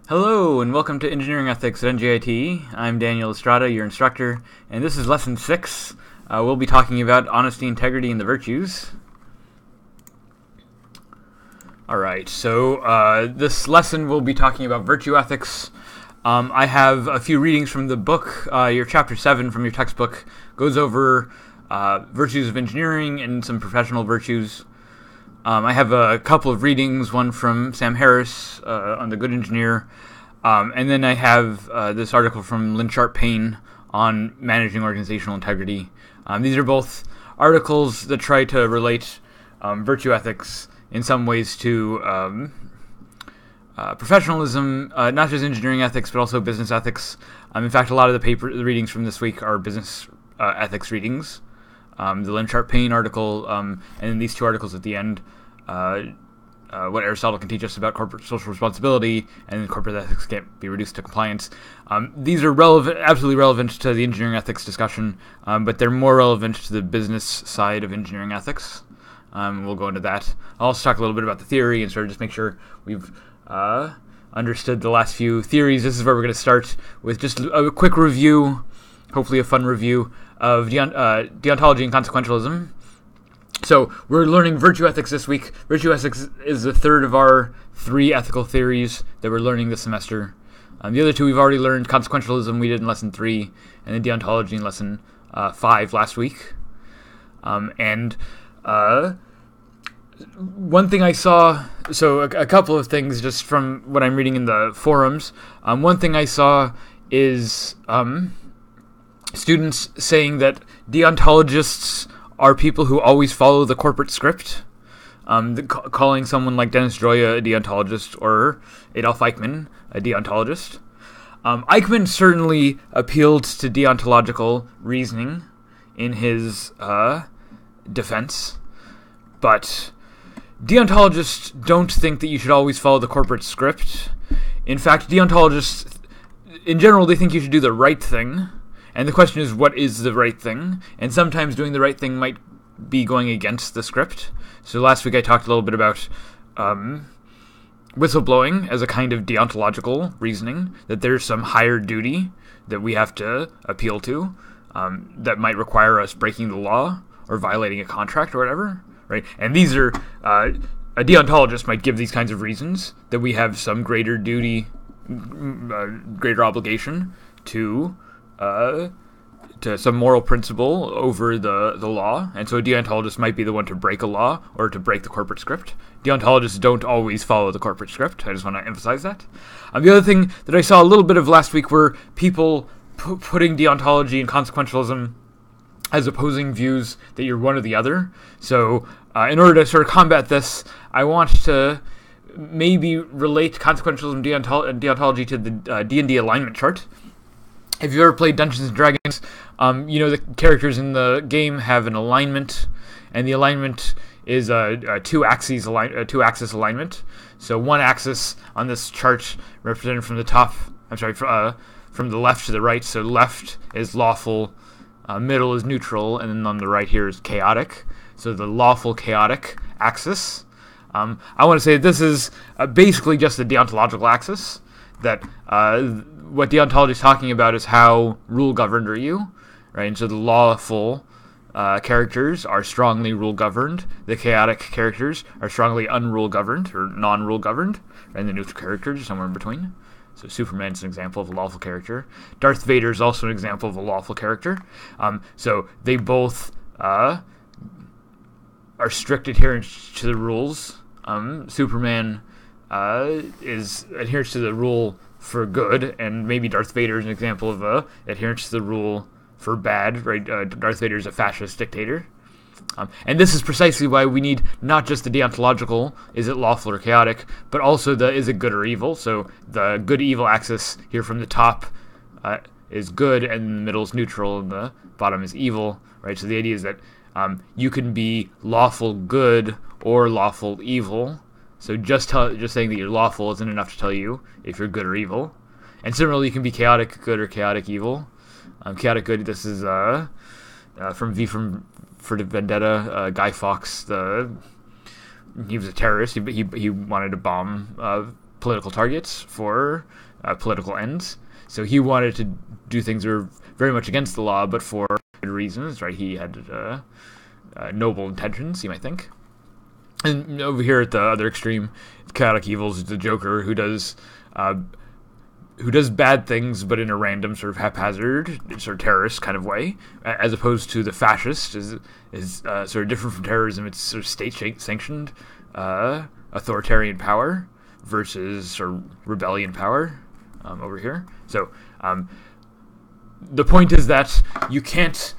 Hello, and welcome to Engineering Ethics at NJIT. I'm Daniel Estrada, your instructor, and this is Lesson 6. We'll be talking about honesty, integrity, and the virtues. Alright, so this lesson we'll be talking about virtue ethics. I have a few readings from the book. Your Chapter 7 from your textbook goes over virtues of engineering and some professional virtues. I have a couple of readings, one from Sam Harris on The Good Engineer, and then I have this article from Paine on managing organizational integrity. These are both articles that try to relate virtue ethics in some ways to professionalism, not just engineering ethics, but also business ethics. In fact, a lot of the readings from this week are business ethics readings. The Paine article, and then these two articles at the end, what Aristotle can teach us about corporate social responsibility, and then corporate ethics can't be reduced to compliance. These are absolutely relevant to the engineering ethics discussion, but they're more relevant to the business side of engineering ethics. We'll go into that. I'll also talk a little bit about the theory and sort of just make sure we've understood the last few theories. This is where we're going to start with just a quick review, hopefully a fun review, of deontology and consequentialism. So we're learning virtue ethics this week. Virtue ethics is the third of our 3 ethical theories that we're learning this semester. The other 2 we've already learned. Consequentialism we did in Lesson 3, and then deontology in Lesson 5 last week. One thing I saw, so a couple of things just from what I'm reading in the forums. One thing I saw is students saying that deontologists are people who always follow the corporate script, calling someone like Dennis Joya a deontologist or Adolf Eichmann a deontologist. Eichmann certainly appealed to deontological reasoning in his defense, but deontologists don't think that you should always follow the corporate script. In fact, deontologists, in general, they think you should do the right thing. And the question is, what is the right thing? And sometimes doing the right thing might be going against the script. So last week I talked a little bit about whistleblowing as a kind of deontological reasoning, that there's some higher duty that we have to appeal to that might require us breaking the law or violating a contract or whatever, right? And these are, a deontologist might give these kinds of reasons, that we have some greater duty, greater obligation to some moral principle over the law, and so a deontologist might be the one to break a law or to break the corporate script. Deontologists don't always follow the corporate script. I just want to emphasize that. The other thing that I saw a little bit of last week were people putting deontology and consequentialism as opposing views, that you're one or the other. So in order to sort of combat this, I want to maybe relate consequentialism and deontology to the D&D alignment chart. If you've ever played Dungeons & Dragons, the characters in the game have an alignment, and the alignment is a two-axis alignment. So one axis on this chart represented from the left to the right. So left is lawful, middle is neutral, and then on the right here is chaotic. So the lawful chaotic axis. I want to say this is basically just the deontological axis, that what deontology is talking about is how rule-governed are you, right? And so the lawful characters are strongly rule-governed. The chaotic characters are strongly unrule-governed or non-rule-governed, right? And the neutral characters are somewhere in between. So Superman is an example of a lawful character. Darth Vader is also an example of a lawful character. So they both are strict adherents to the rules. Superman is adherence to the rule for good, and maybe Darth Vader is an example of adherence to the rule for bad, right? Darth Vader is a fascist dictator. And this is precisely why we need not just the deontological, is it lawful or chaotic, but also the is it good or evil. So the good-evil axis here from the top is good, and the middle is neutral, and the bottom is evil, right? So the idea is that you can be lawful good or lawful evil. So just saying that you're lawful isn't enough to tell you if you're good or evil. And similarly, you can be chaotic good or chaotic evil. Chaotic good, this is from for the Vendetta, Guy Fawkes, he was a terrorist. He wanted to bomb political targets for political ends. So he wanted to do things that were very much against the law, but for good reasons, right? He had noble intentions, you might think. And over here at the other extreme, chaotic evils is the Joker, who does bad things, but in a random sort of haphazard, sort of terrorist kind of way, as opposed to the fascist is sort of different from terrorism. It's sort of state-sanctioned authoritarian power versus sort of rebellion power over here. So the point is that you can't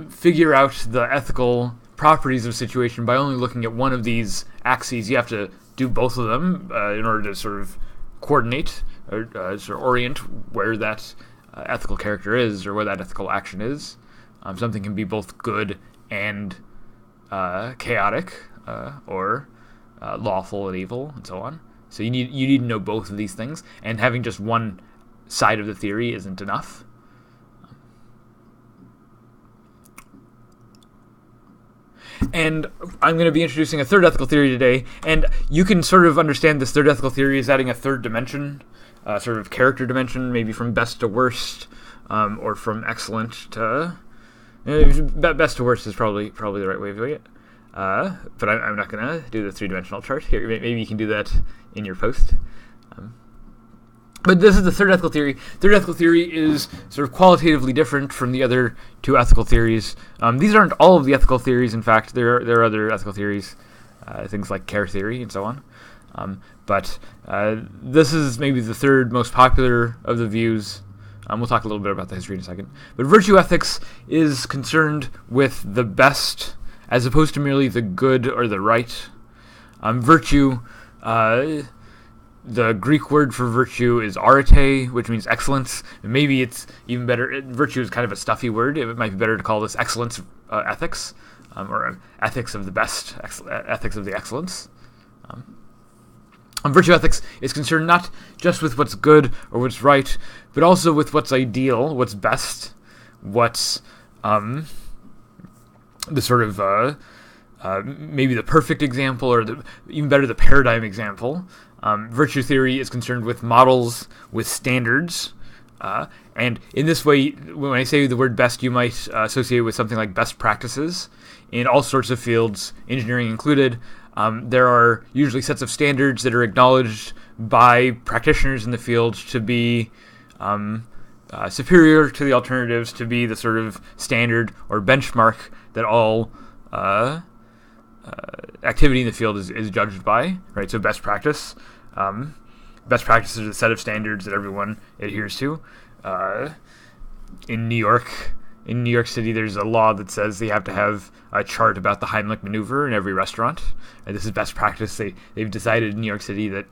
figure out the ethical properties of a situation by only looking at one of these axes. You have to do both of them in order to sort of coordinate or sort of orient where that ethical character is or where that ethical action is. Something can be both good and chaotic or lawful and evil and so on. So you need to know both of these things, and having just one side of the theory isn't enough. And I'm going to be introducing a third ethical theory today, and you can sort of understand this third ethical theory as adding a third dimension, sort of character dimension, maybe from best to worst, or from excellent to... best to worst is probably the right way of doing it. But I'm not going to do the three-dimensional chart here. Maybe you can do that in your post. But this is the third ethical theory. Third ethical theory is sort of qualitatively different from the other two ethical theories. These aren't all of the ethical theories. In fact, there are other ethical theories, things like care theory and so on. But this is maybe the third most popular of the views. We'll talk a little bit about the history in a second. But virtue ethics is concerned with the best as opposed to merely the good or the right. Virtue... the Greek word for virtue is arete, which means excellence. Maybe it's even better. Virtue is kind of a stuffy word. It might be better to call this excellence ethics, or ethics of the best, ethics of the excellence. Virtue ethics is concerned not just with what's good or what's right, but also with what's ideal, what's best, what's the sort of maybe the perfect example, or even better, the paradigm example. Virtue theory is concerned with models, with standards, and in this way, when I say the word best, you might associate with something like best practices in all sorts of fields, engineering included. There are usually sets of standards that are acknowledged by practitioners in the field to be superior to the alternatives, to be the sort of standard or benchmark that all activity in the field is judged by, right? So best practice. Best practice is a set of standards that everyone adheres to. In New York City, there's a law that says they have to have a chart about the Heimlich maneuver in every restaurant. And this is best practice. They've decided in New York City that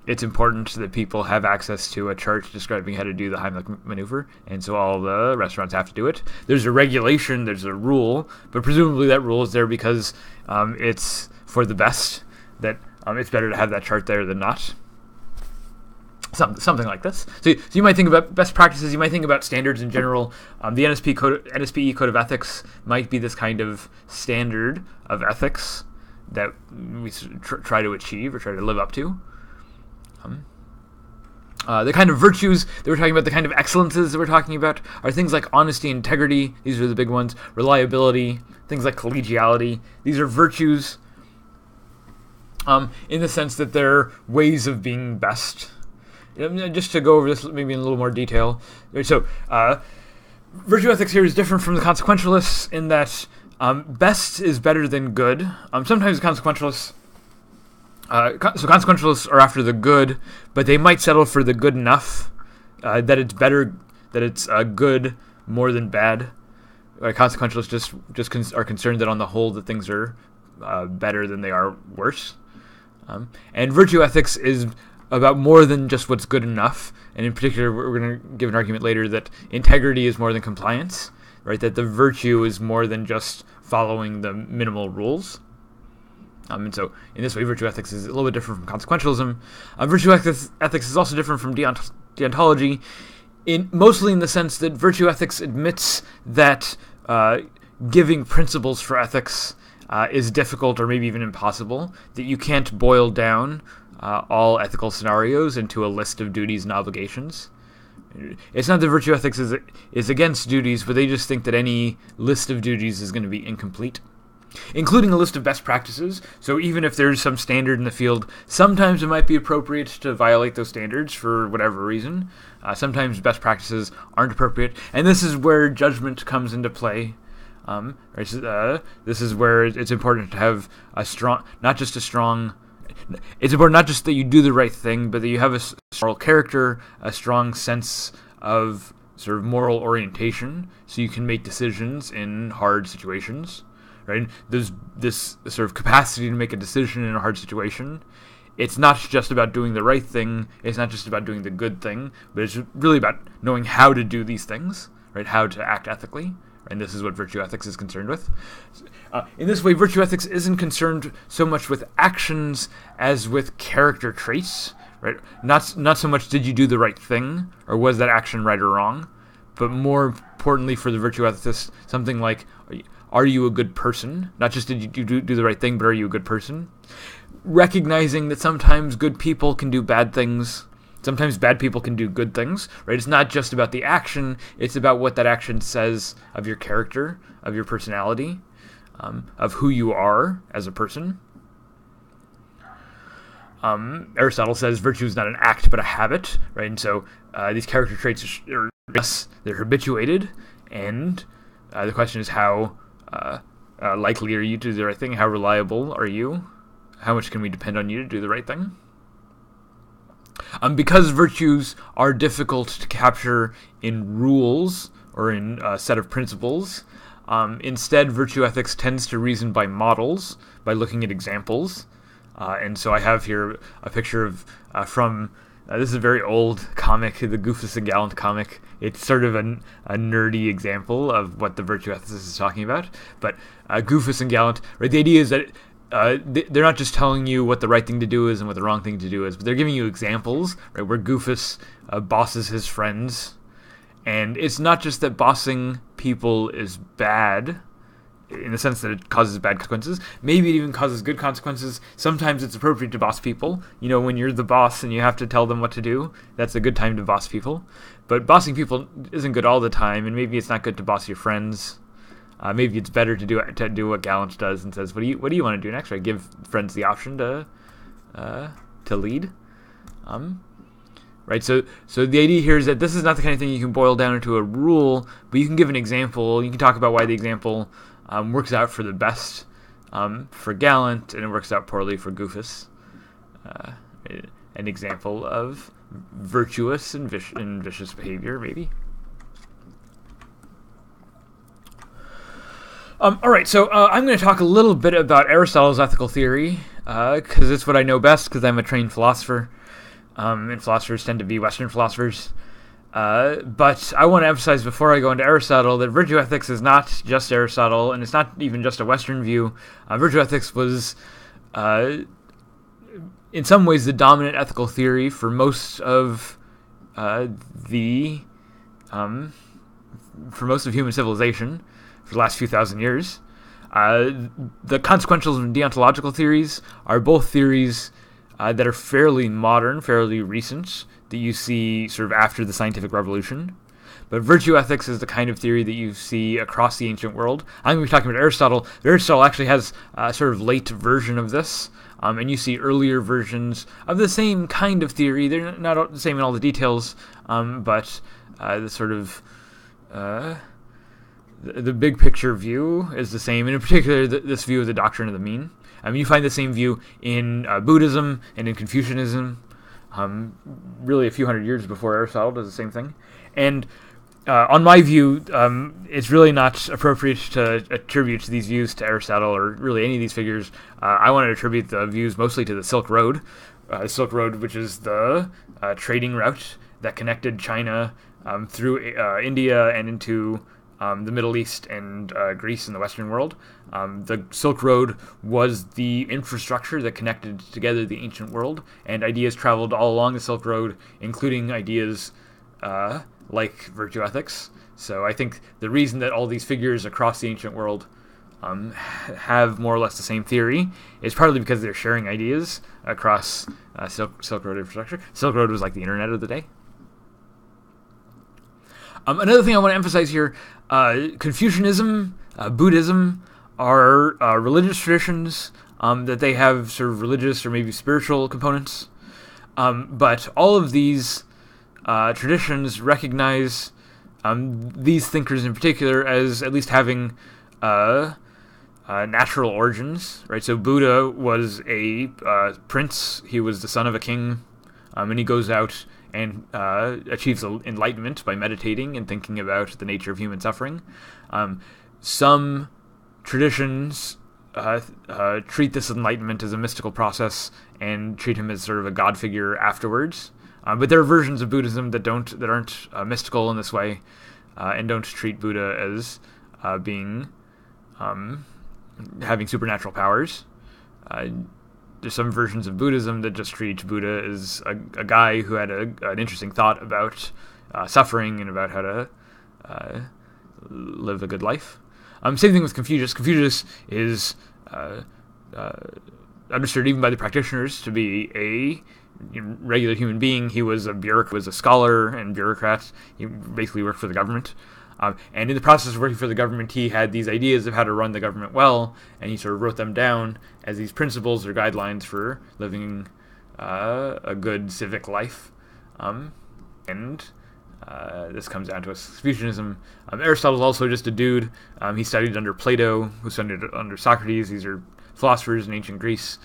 it's important that people have access to a chart describing how to do the Heimlich maneuver, and so all the restaurants have to do it. There's a regulation, there's a rule, but presumably that rule is there because it's for the best, that it's better to have that chart there than not. Something like this. So you might think about best practices, you might think about standards in general. The NSPE Code of Ethics might be this kind of standard of ethics that we try to achieve or try to live up to. The kind of virtues that we're talking about, the kind of excellences that we're talking about, are things like honesty, integrity. These are the big ones. Reliability, things like collegiality. These are virtues in the sense that they're ways of being best. Just to go over this maybe in a little more detail. So, virtue ethics here is different from the consequentialists in that best is better than good. Sometimes consequentialists... so consequentialists are after the good, but they might settle for the good enough that it's better, that it's good more than bad. Consequentialists just are concerned that on the whole that things are better than they are worse. And virtue ethics is about more than just what's good enough. And in particular, we're going to give an argument later that integrity is more than compliance, right? That the virtue is more than just following the minimal rules. And so, in this way, virtue ethics is a little bit different from consequentialism. Virtue ethics is also different from deontology, mostly in the sense that virtue ethics admits that giving principles for ethics is difficult or maybe even impossible, that you can't boil down all ethical scenarios into a list of duties and obligations. It's not that virtue ethics is against duties, but they just think that any list of duties is going to be incomplete, including a list of best practices. So even if there's some standard in the field, sometimes it might be appropriate to violate those standards for whatever reason. Sometimes best practices aren't appropriate, and this is where judgment comes into play. This is where it's important to have it's important not just that you do the right thing, but that you have a moral character, a strong sense of sort of moral orientation, so you can make decisions in hard situations. Right? There's this sort of capacity to make a decision in a hard situation. It's not just about doing the right thing. It's not just about doing the good thing, but it's really about knowing how to do these things, right? How to act ethically. And this is what virtue ethics is concerned with. In this way, virtue ethics isn't concerned so much with actions as with character traits, right? Not so much did you do the right thing, or was that action right or wrong, but more importantly for the virtue ethicist, something like, are you a good person? Not just did you do the right thing, but are you a good person? Recognizing that sometimes good people can do bad things. Sometimes bad people can do good things, right? It's not just about the action, it's about what that action says of your character, of your personality, of who you are as a person. Aristotle says virtue is not an act but a habit, right? And so these character traits they're habituated, and the question is how likely are you to do the right thing? How reliable are you? How much can we depend on you to do the right thing? Because virtues are difficult to capture in rules or in a set of principles, instead virtue ethics tends to reason by models, by looking at examples. And so I have here a picture of from this is a very old comic, the Goofus and Gallant comic. It's sort of a nerdy example of what the virtue ethicist is talking about. But Goofus and Gallant, right? The idea is that they're not just telling you what the right thing to do is and what the wrong thing to do is, but they're giving you examples, right, where Goofus bosses his friends. And it's not just that bossing people is bad, in the sense that it causes bad consequences. Maybe it even causes good consequences. Sometimes it's appropriate to boss people. You know, when you're the boss and you have to tell them what to do, that's a good time to boss people. But bossing people isn't good all the time, and maybe it's not good to boss your friends. Maybe it's better to do what Gallant does and says, "What do you want to do next?" Right? Give friends the option to lead. Right. So the idea here is that this is not the kind of thing you can boil down into a rule, but you can give an example. You can talk about why the example works out for the best for Gallant, and it works out poorly for Goofus. An example of virtuous and vicious behavior, maybe. All right, so I'm going to talk a little bit about Aristotle's ethical theory, because it's what I know best, because I'm a trained philosopher, and philosophers tend to be Western philosophers. But I want to emphasize before I go into Aristotle that virtue ethics is not just Aristotle, and it's not even just a Western view. Virtue ethics was, in some ways, the dominant ethical theory for most of human civilization for the last few thousand years. The consequential and deontological theories are both theories that are fairly modern, fairly recent, that you see sort of after the scientific revolution. But virtue ethics is the kind of theory that you see across the ancient world. I'm going to be talking about Aristotle. Aristotle actually has a sort of late version of this, and you see earlier versions of the same kind of theory. They're not the same in all the details, but the sort of the big picture view is the same, and in particular this view of the doctrine of the mean. You find the same view in Buddhism and in Confucianism. Really a few hundred years before Aristotle does the same thing. And on my view, it's really not appropriate to attribute these views to Aristotle or really any of these figures. I want to attribute the views mostly to the Silk Road. The Silk Road, which is the trading route that connected China through India and into the Middle East and Greece and the Western world. The Silk Road was the infrastructure that connected together the ancient world, and ideas traveled all along the Silk Road, including ideas like virtue ethics. So I think the reason that all these figures across the ancient world have more or less the same theory is partly because they're sharing ideas across Silk Road infrastructure. Silk Road was like the internet of the day. Another thing I want to emphasize here, Confucianism, Buddhism are religious traditions that they have sort of religious or maybe spiritual components. But all of these traditions recognize these thinkers in particular as at least having natural origins, right? So Buddha was a prince. He was the son of a king, and he goes out and achieves enlightenment by meditating and thinking about the nature of human suffering. Some traditions treat this enlightenment as a mystical process and treat him as sort of a god figure afterwards. But there are versions of Buddhism that aren't mystical in this way, and don't treat Buddha as being having supernatural powers. There's some versions of Buddhism that just treat Buddha as a guy who had an interesting thought about suffering and about how to live a good life. Same thing with Confucius. Confucius is understood even by the practitioners to be a regular human being. He was a scholar and bureaucrat. He basically worked for the government. And in the process of working for the government, he had these ideas of how to run the government well, and he sort of wrote them down as these principles or guidelines for living a good civic life. This comes down to Confucianism. Aristotle's also just a dude. He studied under Plato, who studied under Socrates. These are philosophers in ancient Greece.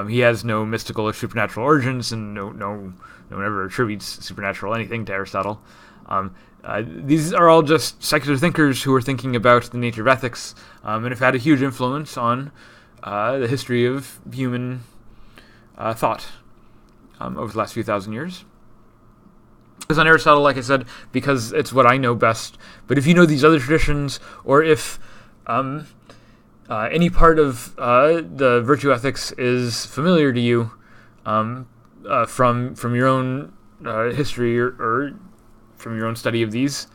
He has no mystical or supernatural origins, and no one ever attributes supernatural anything to Aristotle. These are all just secular thinkers who are thinking about the nature of ethics, and have had a huge influence on the history of human thought over the last few thousand years. Because on Aristotle, like I said, because it's what I know best. But if you know these other traditions, or if any part of the virtue ethics is familiar to you from your own history or from your own study of these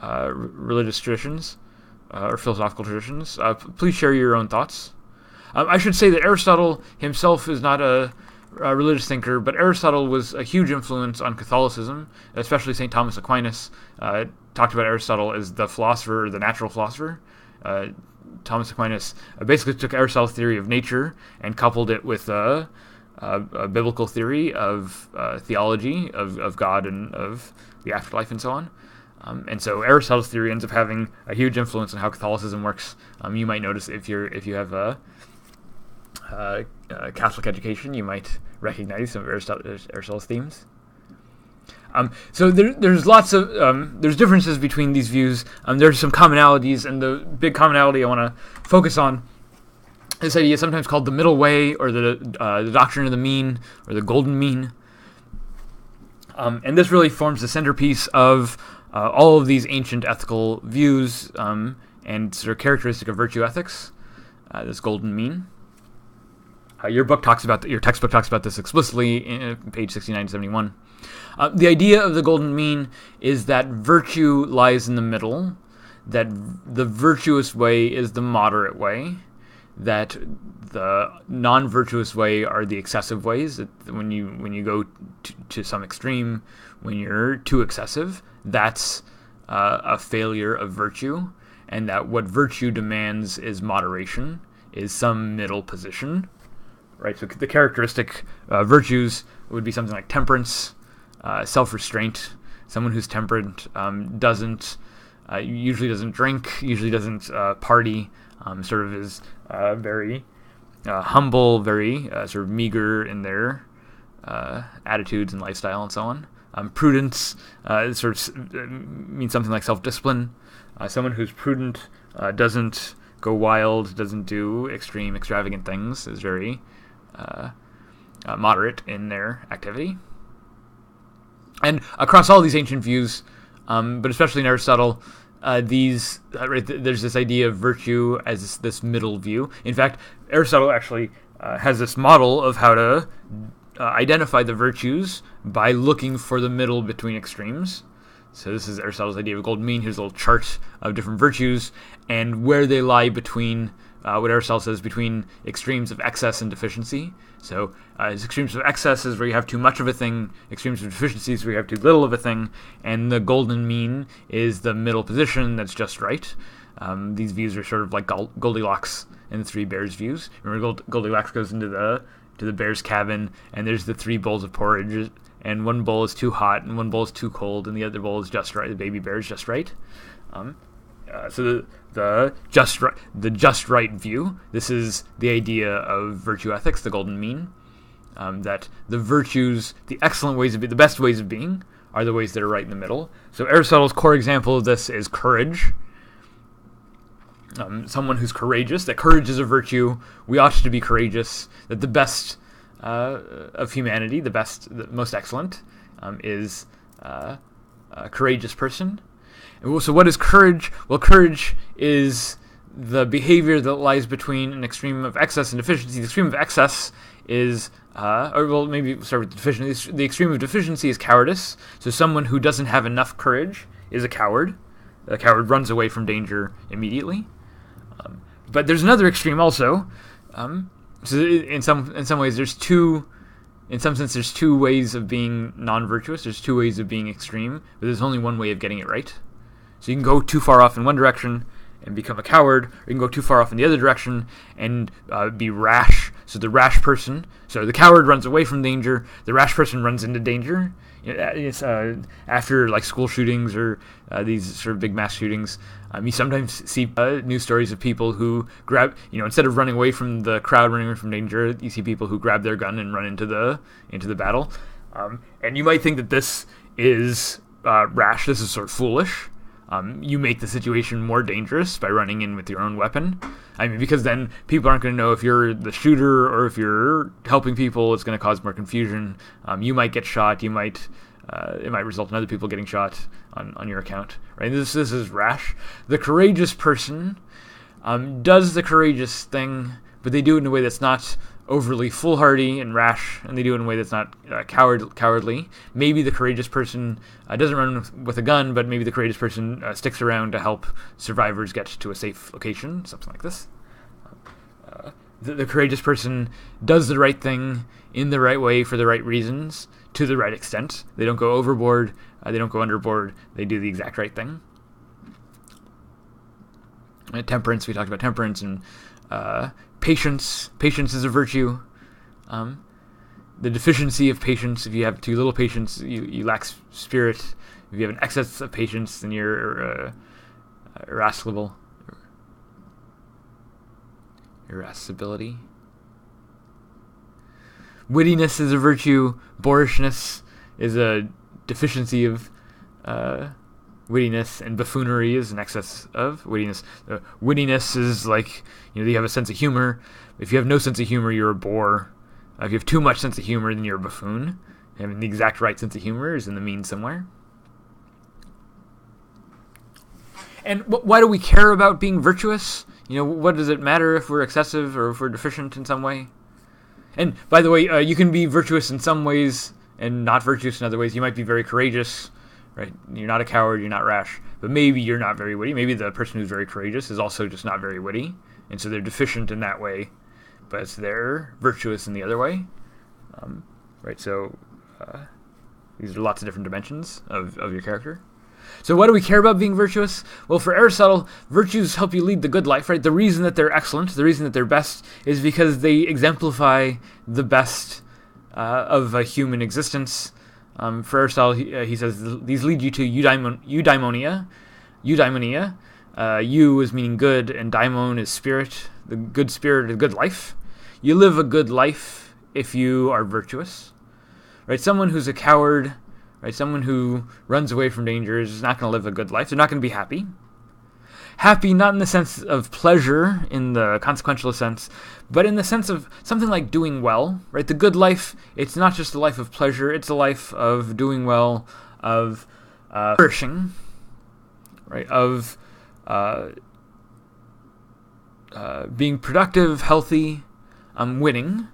religious traditions or philosophical traditions, please share your own thoughts. I should say that Aristotle himself is not a religious thinker, but Aristotle was a huge influence on Catholicism, especially St. Thomas Aquinas talked about Aristotle as the philosopher, or the natural philosopher. Thomas Aquinas basically took Aristotle's theory of nature and coupled it with a biblical theory of theology, of God and of the afterlife and so on. And so Aristotle's theory ends up having a huge influence on how Catholicism works. You might notice if you have a Catholic education, you might recognize some of Aristotle's themes. So there's lots of there's differences between these views. There's some commonalities, and the big commonality I want to focus on is this idea sometimes called the middle way, or the doctrine of the mean, or the golden mean. And this really forms the centerpiece of all of these ancient ethical views and sort of characteristic of virtue ethics. This golden mean. Your textbook talks about this explicitly in page 69 to 71. The idea of the golden mean is that virtue lies in the middle, that the virtuous way is the moderate way, that the non-virtuous way are the excessive ways. That when you go to some extreme, when you're too excessive, that's a failure of virtue, and that what virtue demands is moderation, is some middle position. Right, so the characteristic virtues would be something like temperance, self-restraint. Someone who's temperate usually doesn't drink, usually doesn't party, sort of is very humble, very sort of meager in their attitudes and lifestyle and so on. Prudence sort of means something like self-discipline. Someone who's prudent doesn't go wild, doesn't do extreme, extravagant things, is very moderate in their activity. And across all these ancient views, but especially in Aristotle, there's this idea of virtue as this middle view. In fact, Aristotle actually has this model of how to identify the virtues by looking for the middle between extremes. So this is Aristotle's idea of a golden mean. Here's a little chart of different virtues and where they lie between what Aristotle says, between extremes of excess and deficiency. So extremes of excess is where you have too much of a thing, extremes of deficiency is where you have too little of a thing, and the golden mean is the middle position that's just right. These views are sort of like Goldilocks and the three bears views. Remember, Goldilocks goes into the bear's cabin, and there's the three bowls of porridge, and one bowl is too hot, and one bowl is too cold, and the other bowl is just right. The baby bear is just right. So the just right view. This is the idea of virtue ethics, the golden mean. That the virtues, the excellent ways of being, the best ways of being, are the ways that are right in the middle. So Aristotle's core example of this is courage. Someone who's courageous, that courage is a virtue, we ought to be courageous, that the best of humanity, the most excellent, is a courageous person. And so what is courage? Well, courage is the behavior that lies between an extreme of excess and deficiency. The extreme of excess is, maybe start with deficiency. The extreme of deficiency is cowardice. So someone who doesn't have enough courage is a coward. A coward runs away from danger immediately. But there's another extreme also. So in some ways, there's two ways of being non-virtuous. There's two ways of being extreme, but there's only one way of getting it right. So you can go too far off in one direction and become a coward, or you can go too far off in the other direction and be rash. So the rash person, so the coward runs away from danger, the rash person runs into danger. It's after like school shootings or these sort of big mass shootings, you sometimes see news stories of people who grab, instead of running away from the crowd, running away from danger, you see people who grab their gun and run into the battle. And you might think that this is rash. This is sort of foolish. You make the situation more dangerous by running in with your own weapon. Because then people aren't going to know if you're the shooter or if you're helping people. It's going to cause more confusion. You might get shot. It might result in other people getting shot on your account. Right? This is rash. The courageous person does the courageous thing, but they do it in a way that's not overly foolhardy and rash, and they do it in a way that's not cowardly. Maybe the courageous person doesn't run with a gun, but maybe the courageous person sticks around to help survivors get to a safe location, something like this. The courageous person does the right thing in the right way for the right reasons, to the right extent. They don't go overboard, they don't go underboard, they do the exact right thing. Temperance, we talked about temperance, and patience. Patience is a virtue. The deficiency of patience, if you have too little patience, you lack spirit. If you have an excess of patience, then you're irascible. Irascibility. Wittiness is a virtue. Boorishness is a deficiency of wittiness, and buffoonery is an excess of wittiness. Wittiness is like, you have a sense of humor. If you have no sense of humor, you're a bore. If you have too much sense of humor, then you're a buffoon. Having the exact right sense of humor is in the mean somewhere. And why do we care about being virtuous? What does it matter if we're excessive or if we're deficient in some way? And by the way, you can be virtuous in some ways and not virtuous in other ways. You might be very courageous, right? You're not a coward, you're not rash, but maybe you're not very witty. Maybe the person who's very courageous is also just not very witty, and so they're deficient in that way, but they're virtuous in the other way, right? So these are lots of different dimensions of your character. So why do we care about being virtuous? Well, for Aristotle, virtues help you lead the good life, right? The reason that they're excellent, the reason that they're best, is because they exemplify the best of a human existence. For Aristotle, he says these lead you to eudaimonia. Eu is meaning good, and daimon is spirit, the good spirit, the good life. You live a good life if you are virtuous, right? Someone who's a coward, right? Someone who runs away from danger is not going to live a good life. They're not going to be happy. Happy not in the sense of pleasure, in the consequentialist sense, but in the sense of something like doing well, right? The good life, it's not just a life of pleasure, it's a life of doing well, of flourishing, right? Of being productive, healthy, winning.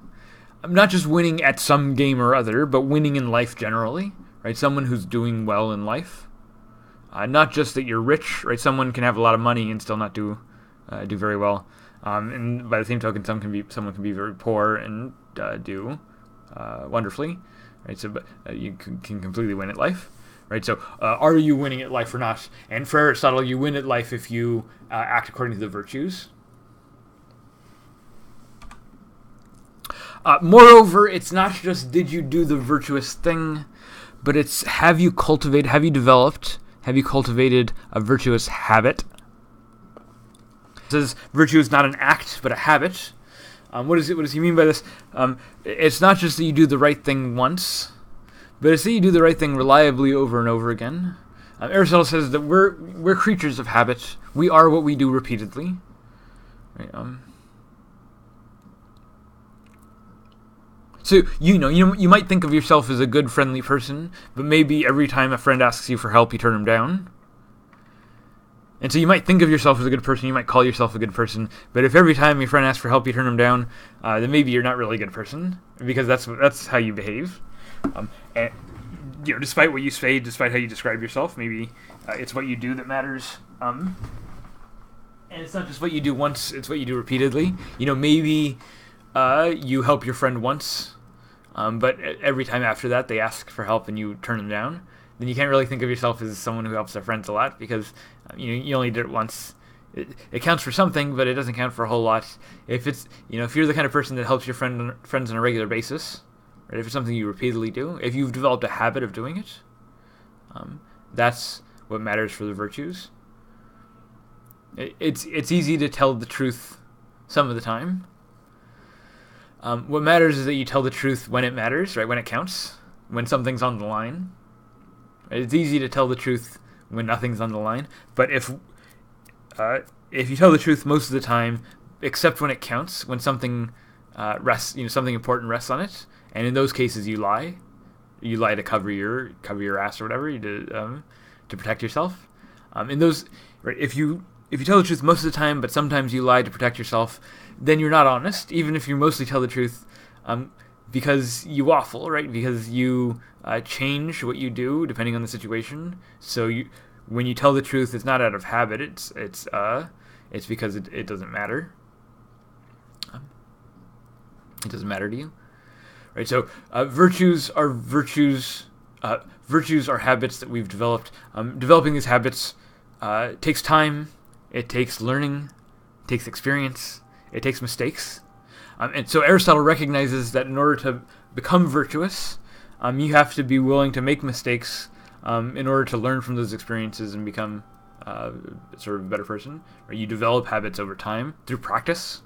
Not just winning at some game or other, but winning in life generally, right? Someone who's doing well in life. Not just that you're rich, right? Someone can have a lot of money and still not do very well. And by the same token, someone can be very poor and do wonderfully, right? So, but you can completely win at life, right? So, are you winning at life or not? And for Aristotle, you win at life if you act according to the virtues. Moreover, it's not just did you do the virtuous thing, but it's have you cultivated a virtuous habit? It says virtue is not an act, but a habit. What does he mean by this? It's not just that you do the right thing once, but it's that you do the right thing reliably over and over again. Aristotle says that we're creatures of habit. We are what we do repeatedly. Right, So, you might think of yourself as a good, friendly person, but maybe every time a friend asks you for help, you turn him down. And so you might think of yourself as a good person, you might call yourself a good person, but if every time your friend asks for help, you turn him down, then maybe you're not really a good person, because that's how you behave. And despite what you say, despite how you describe yourself, maybe it's what you do that matters. And it's not just what you do once, it's what you do repeatedly. Maybe you help your friend once, but every time after that they ask for help and you turn them down, then you can't really think of yourself as someone who helps their friends a lot, because you only did it once. It counts for something, but it doesn't count for a whole lot. If it's if you're the kind of person that helps your friends on a regular basis, right? If it's something you repeatedly do, if you've developed a habit of doing it, that's what matters for the virtues. It's easy to tell the truth some of the time. What matters is that you tell the truth when it matters, right? When it counts, when something's on the line. It's easy to tell the truth when nothing's on the line, but if you tell the truth most of the time, except when it counts, when something something important rests on it, and in those cases you lie to cover your ass or whatever, to protect yourself. In those, right, if you tell the truth most of the time, but sometimes you lie to protect yourself, then you're not honest, even if you mostly tell the truth, because you waffle, right? Because you change what you do depending on the situation. So when you tell the truth, it's not out of habit. It's because it doesn't matter. It doesn't matter to you, right? So virtues are habits that we've developed. Developing these habits takes time. It takes learning. It takes experience. It takes mistakes. And so Aristotle recognizes that in order to become virtuous, you have to be willing to make mistakes in order to learn from those experiences and become sort of a better person. Right? You develop habits over time through practice.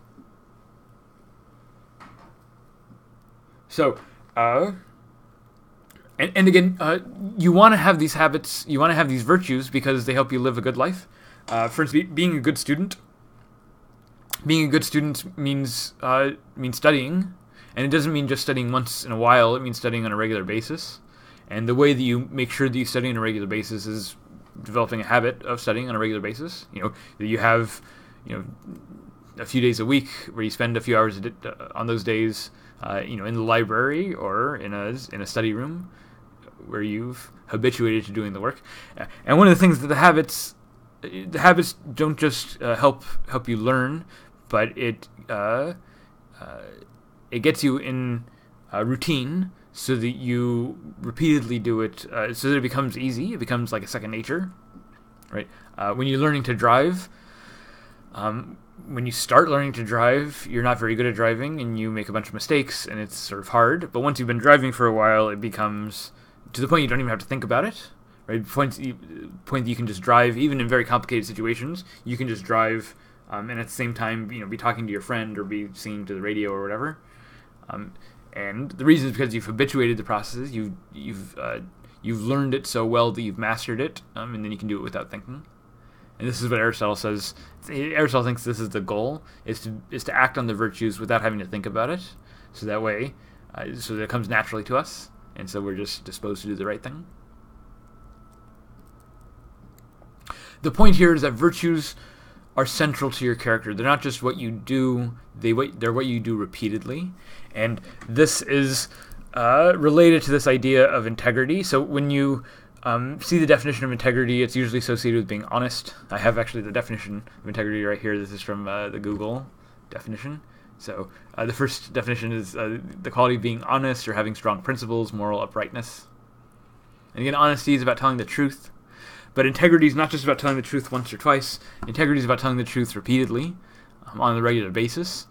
So, and again, you want to have these habits, you want to have these virtues because they help you live a good life. For instance, being a good student. Being a good student means studying, and it doesn't mean just studying once in a while. It means studying on a regular basis. And the way that you make sure that you study on a regular basis is developing a habit of studying on a regular basis. That you have, a few days a week where you spend a few hours on those days, in the library or in a study room where you've habituated to doing the work. And one of the things that the habits don't just help you learn, but it gets you in a routine so that you repeatedly do it, so that it becomes easy. It becomes like a second nature, right? When you're learning to drive, when you start learning to drive, you're not very good at driving, and you make a bunch of mistakes, and it's sort of hard. But once you've been driving for a while, it becomes to the point you don't even have to think about it. Right, point that you can just drive, even in very complicated situations. You can just drive, and at the same time, be talking to your friend or be singing to the radio or whatever. And the reason is because you've habituated the processes. You've learned it so well that you've mastered it, and then you can do it without thinking. And this is what Aristotle says. Aristotle thinks this is the goal: is to act on the virtues without having to think about it. So that way, so that it comes naturally to us, and so we're just disposed to do the right thing. The point here is that virtues are central to your character. They're not just what you do, they're what you do repeatedly. And this is related to this idea of integrity. So when you see the definition of integrity, it's usually associated with being honest. I have actually the definition of integrity right here. This is from the Google definition. So the first definition is the quality of being honest or having strong principles, moral uprightness. And again, honesty is about telling the truth, but integrity is not just about telling the truth once or twice. Integrity is about telling the truth repeatedly, on a regular basis,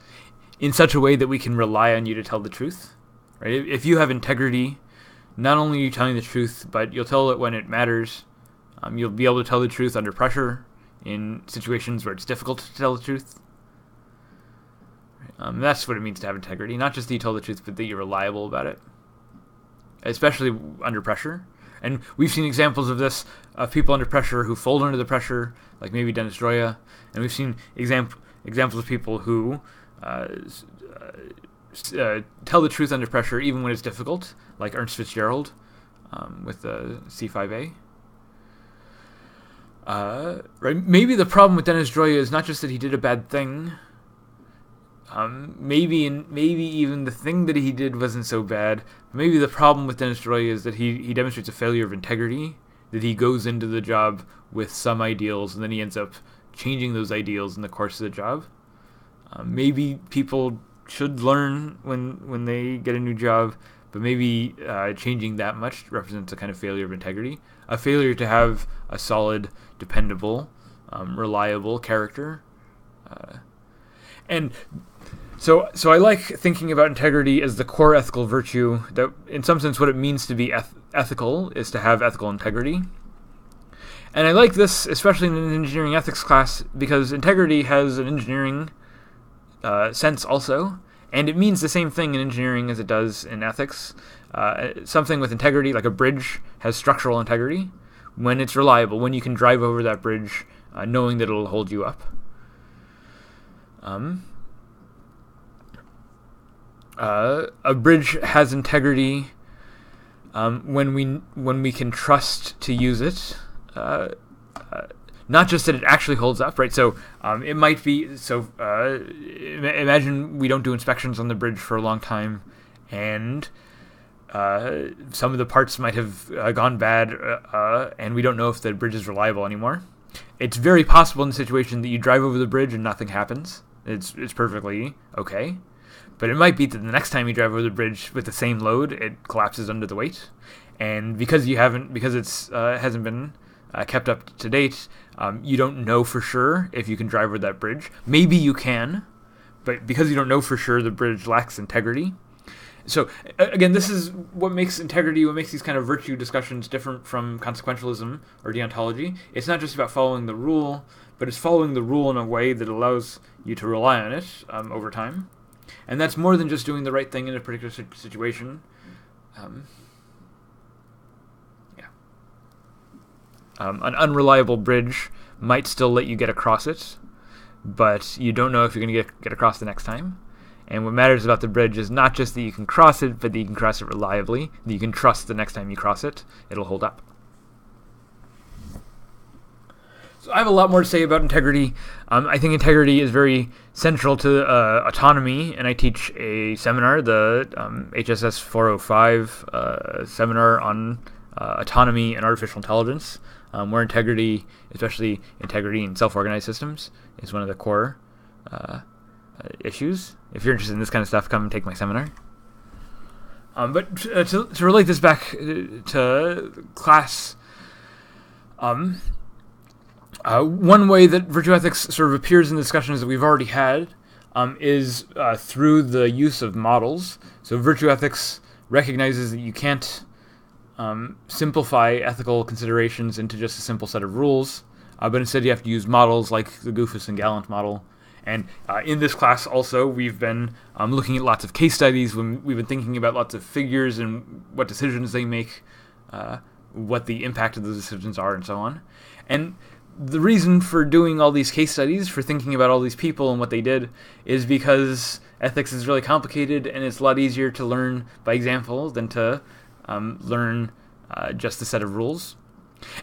in such a way that we can rely on you to tell the truth. Right? If you have integrity, not only are you telling the truth, but you'll tell it when it matters. You'll be able to tell the truth under pressure in situations where it's difficult to tell the truth. That's what it means to have integrity. Not just that you tell the truth, but that you're reliable about it, especially under pressure. And we've seen examples of this, of people under pressure who fold under the pressure, like maybe Dennis Droya. And we've seen examples of people who tell the truth under pressure even when it's difficult, like Ernst Fitzgerald with the C5A. Right? Maybe the problem with Dennis Droya is not just that he did a bad thing. Maybe even the thing that he did wasn't so bad. Maybe the problem with Dennis Droya is that he demonstrates a failure of integrity, that he goes into the job with some ideals and then he ends up changing those ideals in the course of the job. Maybe people should learn when they get a new job, but maybe changing that much represents a kind of failure of integrity, a failure to have a solid, dependable, reliable character. And so I like thinking about integrity as the core ethical virtue, that in some sense what it means to be ethical is to have ethical integrity. And I like this, especially in an engineering ethics class, because integrity has an engineering sense also, and it means the same thing in engineering as it does in ethics. Something with integrity, like a bridge, has structural integrity when it's reliable, when you can drive over that bridge knowing that it'll hold you up. A bridge has integrity when we can trust to use it, not just that it actually holds up, right? So it might be imagine we don't do inspections on the bridge for a long time, and some of the parts might have gone bad, and we don't know if the bridge is reliable anymore. It's very possible in the situation that you drive over the bridge and nothing happens. It's perfectly okay. But it might be that the next time you drive over the bridge with the same load, it collapses under the weight. And because it's hasn't been kept up to date, you don't know for sure if you can drive over that bridge. Maybe you can, but because you don't know for sure, the bridge lacks integrity. So again, this is what makes integrity, what makes these kind of virtue discussions different from consequentialism or deontology. It's not just about following the rule, but it's following the rule in a way that allows you to rely on it over time. And that's more than just doing the right thing in a particular situation. An unreliable bridge might still let you get across it, but you don't know if you're going to get across the next time. And what matters about the bridge is not just that you can cross it, but that you can cross it reliably, that you can trust the next time you cross it, it'll hold up. So I have a lot more to say about integrity. I think integrity is very central to autonomy, and I teach a seminar, the HSS 405 seminar on autonomy and artificial intelligence, where integrity, especially integrity in self-organized systems, is one of the core issues. If you're interested in this kind of stuff, come and take my seminar. But to relate this back to class, one way that virtue ethics sort of appears in the discussions that we've already had is through the use of models. So virtue ethics recognizes that you can't simplify ethical considerations into just a simple set of rules, but instead you have to use models like the Goufus and Gallant model. And in this class also, we've been looking at lots of case studies, when we've been thinking about lots of figures and what decisions they make, what the impact of those decisions are, and so on. And the reason for doing all these case studies, for thinking about all these people and what they did, is because ethics is really complicated, and it's a lot easier to learn by example than to learn just a set of rules.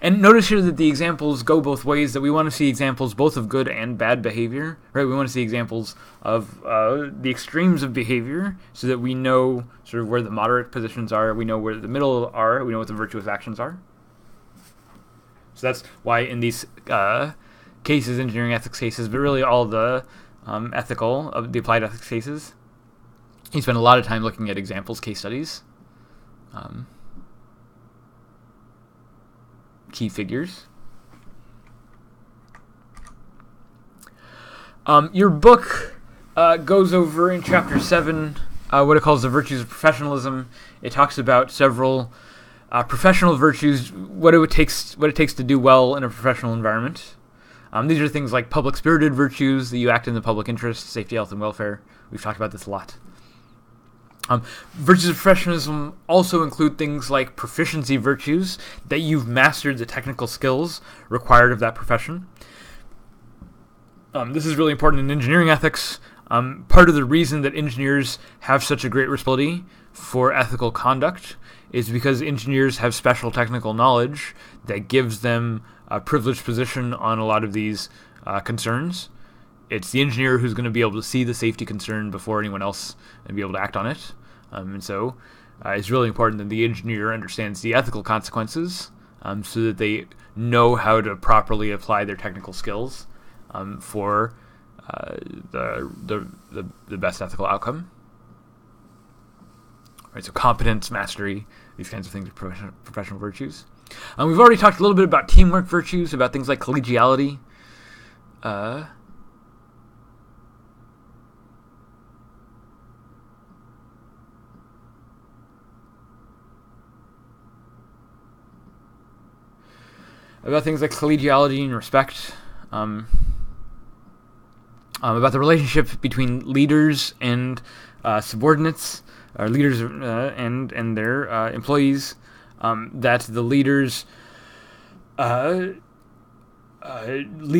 And notice here that the examples go both ways, that we want to see examples both of good and bad behavior, right? We want to see examples of the extremes of behavior so that we know sort of where the moderate positions are, we know where the middle are, we know what the virtuous actions are. So that's why in these cases, engineering ethics cases, but really all the ethical of the applied ethics cases. He spent a lot of time looking at examples, case studies, key figures. Your book goes over in chapter 7 what it calls the virtues of professionalism. It talks about several professional virtues, what it takes to do well in a professional environment. These are things like public-spirited virtues, that you act in the public interest, safety, health, and welfare. We've talked about this a lot. Virtues of professionalism also include things like proficiency virtues, that you've mastered the technical skills required of that profession. This is really important in engineering ethics. Part of the reason that engineers have such a great responsibility for ethical conduct is because engineers have special technical knowledge that gives them a privileged position on a lot of these concerns. It's the engineer who's going to be able to see the safety concern before anyone else and be able to act on it. And so it's really important that the engineer understands the ethical consequences so that they know how to properly apply their technical skills for the best ethical outcome. Right, so competence, mastery, these kinds of things are professional virtues. We've already talked a little bit about teamwork virtues, about things like collegiality. About things like collegiality and respect. About the relationship between leaders and subordinates, or leaders and their employees. That the leaders lead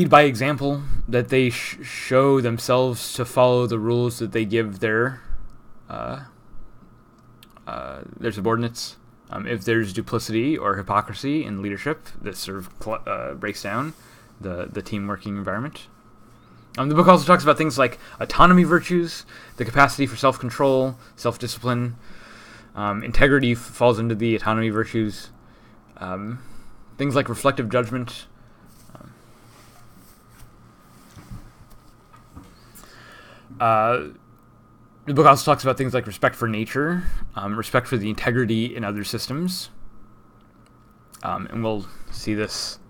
by example, that they show themselves to follow the rules that they give their subordinates. If there's duplicity or hypocrisy in leadership, this sort of breaks down the team working environment. The book also talks about things like autonomy virtues, the capacity for self-control, self-discipline. Integrity falls into the autonomy virtues. Things like reflective judgment. The book also talks about things like respect for nature, respect for the integrity in other systems. And we'll see this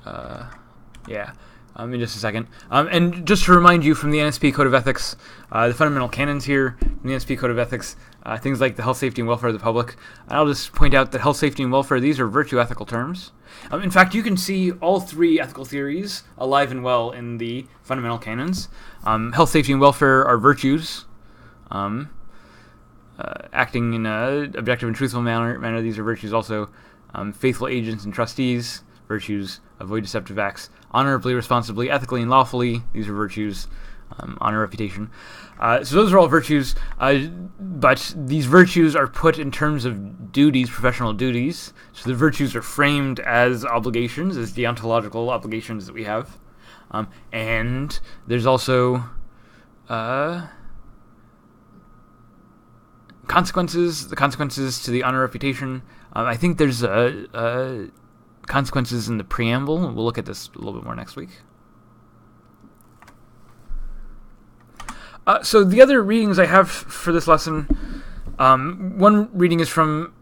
in just a second. And just to remind you from the NSP Code of Ethics, the fundamental canons here in the NSP Code of Ethics, things like the health, safety, and welfare of the public. I'll just point out that health, safety, and welfare, these are virtue ethical terms. In fact, you can see all three ethical theories alive and well in the fundamental canons. Health, safety, and welfare are virtues. Acting in an objective and truthful manner, these are virtues also. Faithful agents and trustees, virtues. Avoid deceptive acts. Honorably, responsibly, ethically, and lawfully, these are virtues. Honor, reputation. So those are all virtues, but these virtues are put in terms of duties, professional duties. So the virtues are framed as obligations, as deontological obligations that we have. And there's also consequences, the consequences to the honor, reputation. I think there's consequences in the preamble. We'll look at this a little bit more next week. So the other readings I have for this lesson, one reading is from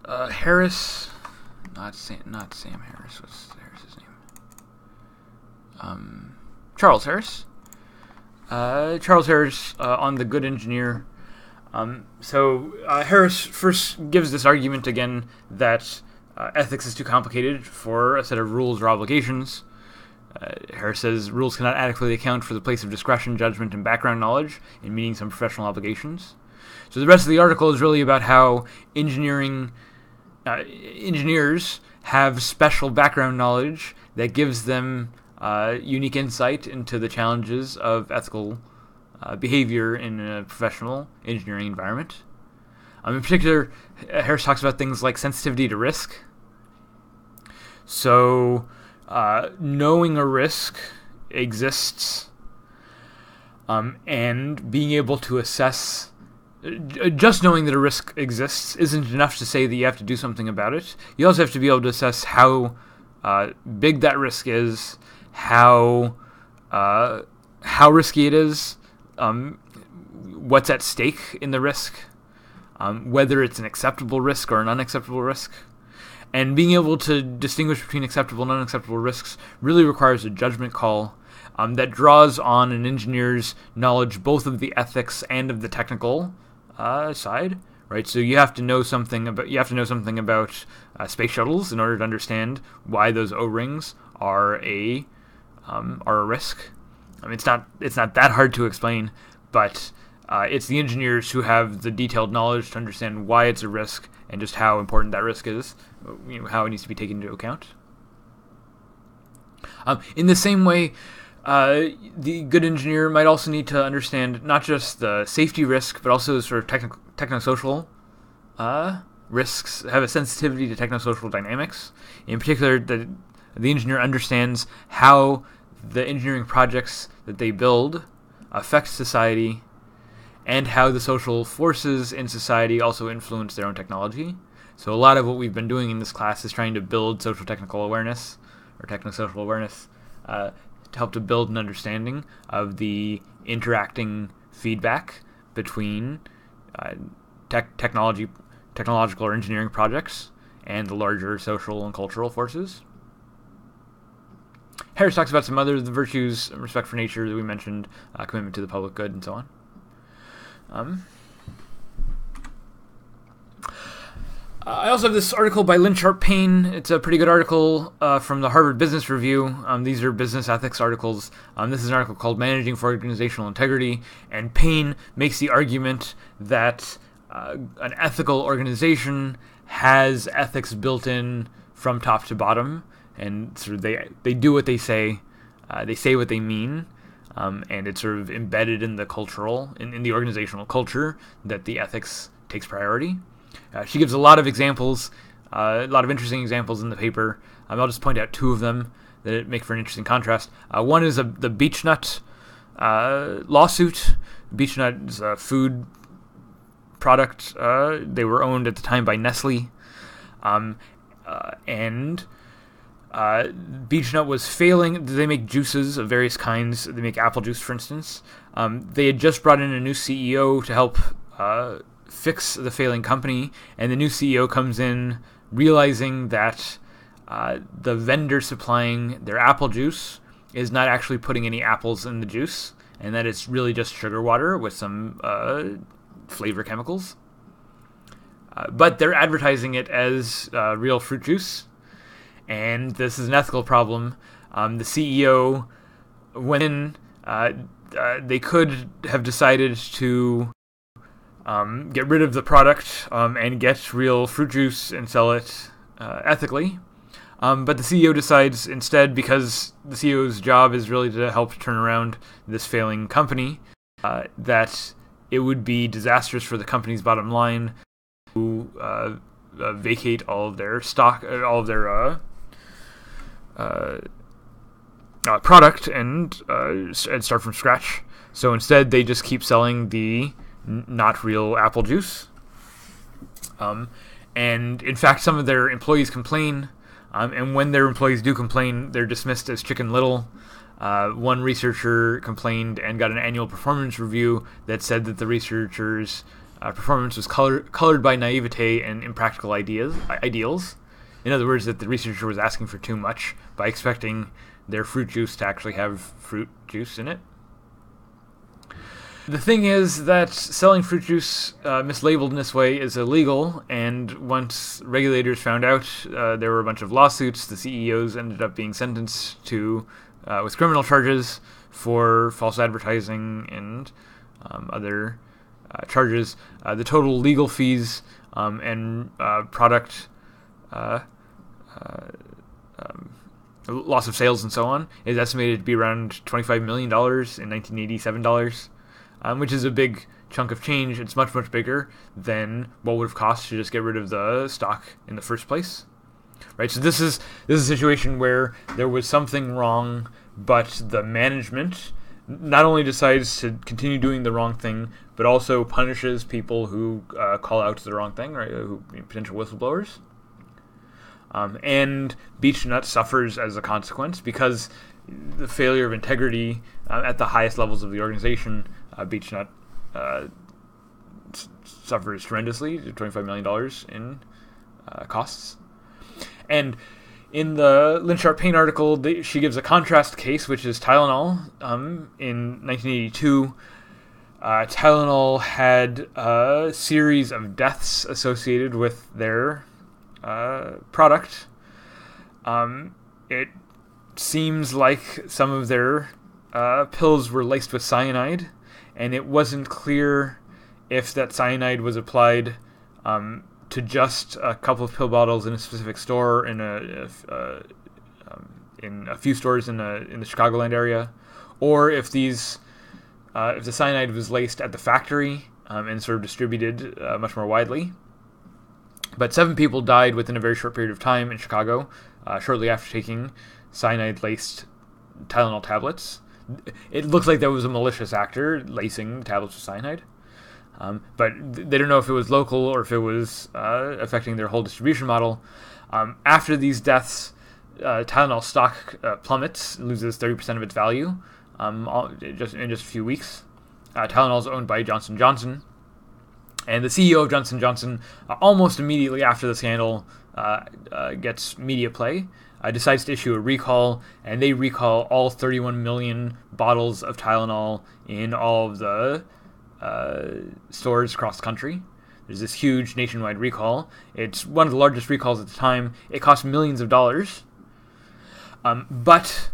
Harris, not Sam Harris. What's Harris's name? Charles Harris. Charles Harris on the good engineer. So Harris first gives this argument again that ethics is too complicated for a set of rules or obligations. Harris says rules cannot adequately account for the place of discretion, judgment, and background knowledge in meeting some professional obligations. So the rest of the article is really about how engineers have special background knowledge that gives them unique insight into the challenges of ethical behavior in a professional engineering environment. In particular, Harris talks about things like sensitivity to risk. So knowing a risk exists and being able to assess, just knowing that a risk exists isn't enough to say that you have to do something about it. You also have to be able to assess how big that risk is, how how risky it is, what's at stake in the risk, whether it's an acceptable risk or an unacceptable risk. And being able to distinguish between acceptable and unacceptable risks really requires a judgment call that draws on an engineer's knowledge both of the ethics and of the technical side. Right, so you have to know something about space shuttles in order to understand why those O-rings are a risk. I mean, it's not that hard to explain, but it's the engineers who have the detailed knowledge to understand why it's a risk and just how important that risk is, how it needs to be taken into account. In the same way, the good engineer might also need to understand not just the safety risk, but also sort of technosocial risks, have a sensitivity to technosocial dynamics. In particular, the engineer understands how the engineering projects that they build affect society and how the social forces in society also influence their own technology. So a lot of what we've been doing in this class is trying to build social technical awareness or technosocial awareness to help to build an understanding of the interacting feedback between technological or engineering projects and the larger social and cultural forces. Harris talks about some other of the virtues, respect for nature that we mentioned, commitment to the public good, and so on. I also have this article by Lynn Sharp Paine. It's a pretty good article from the Harvard Business Review. These are business ethics articles. This is an article called Managing for Organizational Integrity, and Paine makes the argument that an ethical organization has ethics built in from top to bottom, and sort of they do what they say what they mean, and it's sort of embedded in the in the organizational culture that the ethics takes priority. She gives a lot of examples, a lot of interesting examples in the paper. I'll just point out two of them that make for an interesting contrast. One is the Beechnut lawsuit. Beechnut is a food product. They were owned at the time by Nestle, and Beechnut was failing. They make juices of various kinds. They make apple juice, for instance. They had just brought in a new CEO to help fix the failing company, and the new CEO comes in realizing that the vendor supplying their apple juice is not actually putting any apples in the juice, and that it's really just sugar water with some flavor chemicals. But they're advertising it as real fruit juice, and this is an ethical problem. The CEO went in. They could have decided to get rid of the product and get real fruit juice and sell it ethically. But the CEO decides instead, because the CEO's job is really to help turn around this failing company, that it would be disastrous for the company's bottom line to vacate all of their stock, all of their product and start from scratch. So instead, they just keep selling the not real apple juice. And in fact, some of their employees complain, and when their employees do complain, they're dismissed as Chicken Little. One researcher complained and got an annual performance review that said that the researcher's performance was colored by naivete and impractical ideals. In other words, that the researcher was asking for too much by expecting their fruit juice to actually have fruit juice in it. The thing is that selling fruit juice mislabeled in this way is illegal, and once regulators found out, there were a bunch of lawsuits. The CEOs ended up being sentenced to with criminal charges for false advertising and other charges. The total legal fees and product loss of sales and so on is estimated to be around $25 million in 1987 dollars. Which is a big chunk of change. It's much, much bigger than what would have cost to just get rid of the stock in the first place. Right? So this is a situation where there was something wrong, but the management not only decides to continue doing the wrong thing, but also punishes people who call out the wrong thing, right? Who potential whistleblowers. And Beechnut suffers as a consequence because the failure of integrity at the highest levels of the organization, Beechnut suffers tremendously, $25 million in costs. And in the Lynn Sharp Paine article, she gives a contrast case, which is Tylenol. In 1982, Tylenol had a series of deaths associated with their product. It seems like some of their pills were laced with cyanide, and it wasn't clear if that cyanide was applied to just a couple of pill bottles in a specific store in a few stores in the Chicagoland area, or if the cyanide was laced at the factory and sort of distributed much more widely. But 7 people died within a very short period of time in Chicago, shortly after taking cyanide-laced Tylenol tablets. It looks like there was a malicious actor lacing tablets with cyanide. But they don't know if it was local or if it was affecting their whole distribution model. After these deaths, Tylenol stock plummets, loses 30% of its value in just a few weeks. Tylenol is owned by Johnson & Johnson. And the CEO of Johnson & Johnson, almost immediately after the scandal, gets media play, decides to issue a recall, and they recall all 31 million bottles of Tylenol in all of the stores across the country. There's this huge nationwide recall. It's one of the largest recalls at the time. It cost millions of dollars. But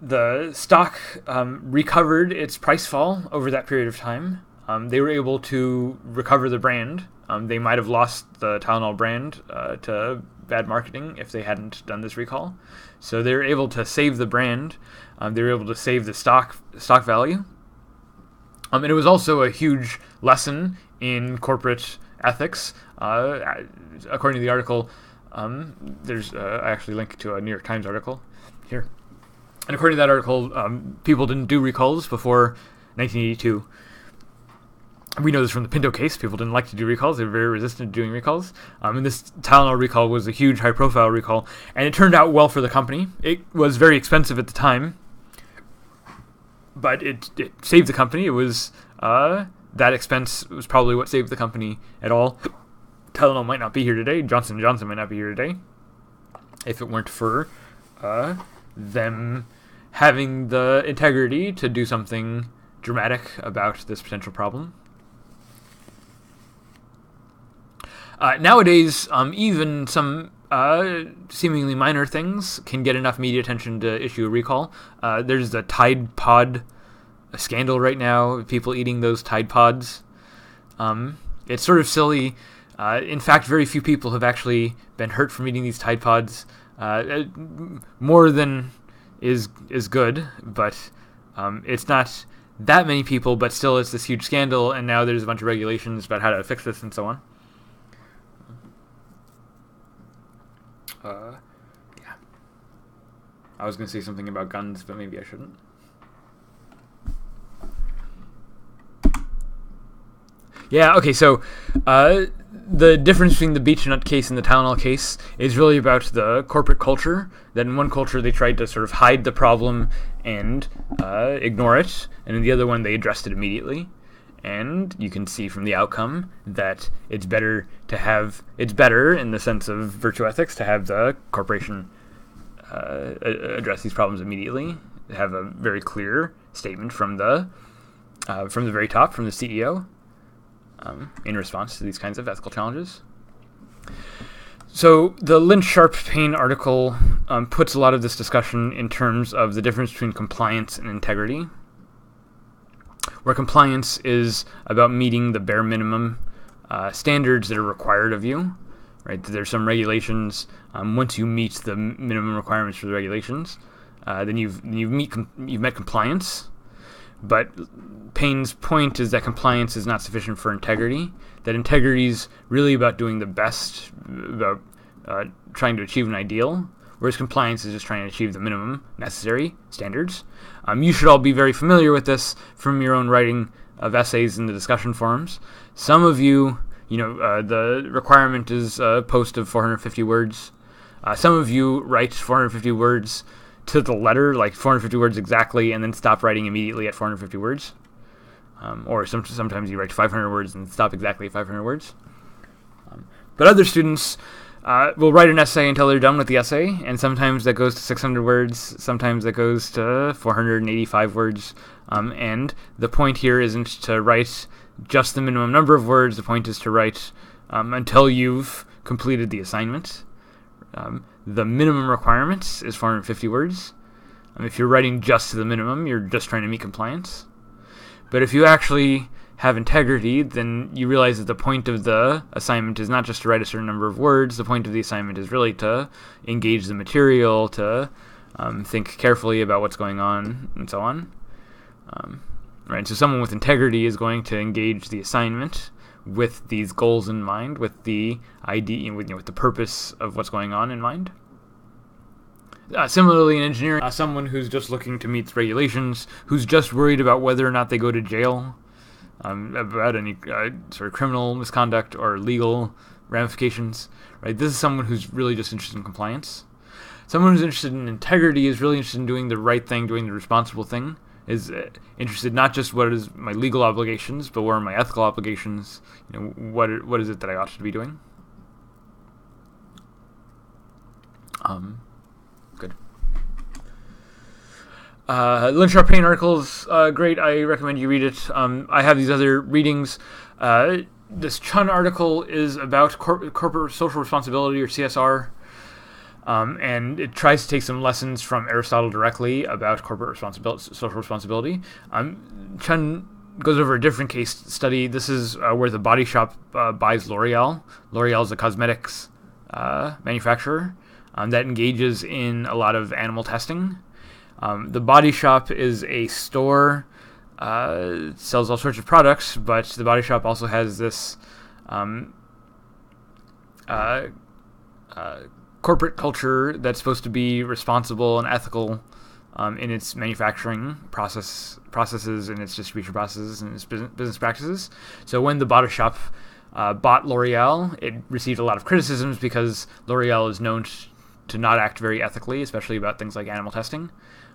the stock recovered its price fall over that period of time. They were able to recover the brand. They might have lost the Tylenol brand to bad marketing if they hadn't done this recall. So they were able to save the brand. They were able to save the stock value. And it was also a huge lesson in corporate ethics. According to the article, there's I actually link to a New York Times article here. And according to that article, people didn't do recalls before 1982. We know this from the Pinto case. People didn't like to do recalls. They were very resistant to doing recalls. And this Tylenol recall was a huge, high-profile recall. And it turned out well for the company. It was very expensive at the time, but it saved the company. It was that expense was probably what saved the company at all. Tylenol might not be here today. Johnson & Johnson might not be here today if it weren't for them having the integrity to do something dramatic about this potential problem. Nowadays, even some seemingly minor things can get enough media attention to issue a recall. There's the Tide Pod scandal right now, people eating those Tide Pods. It's sort of silly. In fact, very few people have actually been hurt from eating these Tide Pods. More than is good, but it's not that many people, but still it's this huge scandal, and now there's a bunch of regulations about how to fix this and so on. Yeah. I was going to say something about guns, but maybe I shouldn't. Yeah, okay, so the difference between the Beechnut case and the Tylenol case is really about the corporate culture. That in one culture they tried to sort of hide the problem and ignore it, and in the other one they addressed it immediately. And you can see from the outcome that it's better in the sense of virtue ethics to have the corporation address these problems immediately, have a very clear statement from the very top, from the CEO, in response to these kinds of ethical challenges. So the Lynn Sharp Paine article puts a lot of this discussion in terms of the difference between compliance and integrity, where compliance is about meeting the bare minimum standards that are required of you. Right? There's some regulations. Once you meet the minimum requirements for the regulations, then you've met compliance. But Paine's point is that compliance is not sufficient for integrity, that integrity is really about doing the best, about trying to achieve an ideal, whereas compliance is just trying to achieve the minimum necessary standards. You should all be very familiar with this from your own writing of essays in the discussion forums. Some of you, the requirement is a post of 450 words. Some of you write 450 words to the letter, like 450 words exactly, and then stop writing immediately at 450 words. Or sometimes you write 500 words and stop exactly at 500 words. But other students will write an essay until they're done with the essay, and sometimes that goes to 600 words, sometimes that goes to 485 words. And the point here isn't to write just the minimum number of words. The point is to write until you've completed the assignment. The minimum requirement is 450 words. If you're writing just to the minimum, you're just trying to meet compliance. But if you actually have integrity, then you realize that the point of the assignment is not just to write a certain number of words. The point of the assignment is really to engage the material, to think carefully about what's going on, and so on. Right. So someone with integrity is going to engage the assignment with these goals in mind, with the idea, with the purpose of what's going on in mind. Similarly, in engineering, someone who's just looking to meet regulations, who's just worried about whether or not they go to jail, about any sort of criminal misconduct or legal ramifications, right? This is someone who's really just interested in compliance. Someone who's interested in integrity is really interested in doing the right thing, doing the responsible thing, is interested not just what is my legal obligations, but what are my ethical obligations, what is it that I ought to be doing. Good. Lynch Paine article is great. I recommend you read it. I have these other readings. This Chun article is about corporate social responsibility, or CSR, and it tries to take some lessons from Aristotle directly about corporate social responsibility. Chun goes over a different case study. This is where the Body Shop buys L'Oreal. L'Oreal is a cosmetics manufacturer that engages in a lot of animal testing. The Body Shop is a store, sells all sorts of products, but the Body Shop also has this corporate culture that's supposed to be responsible and ethical in its manufacturing processes, and its distribution processes, and its business practices. So when the Body Shop bought L'Oreal, it received a lot of criticisms because L'Oreal is known to not act very ethically, especially about things like animal testing.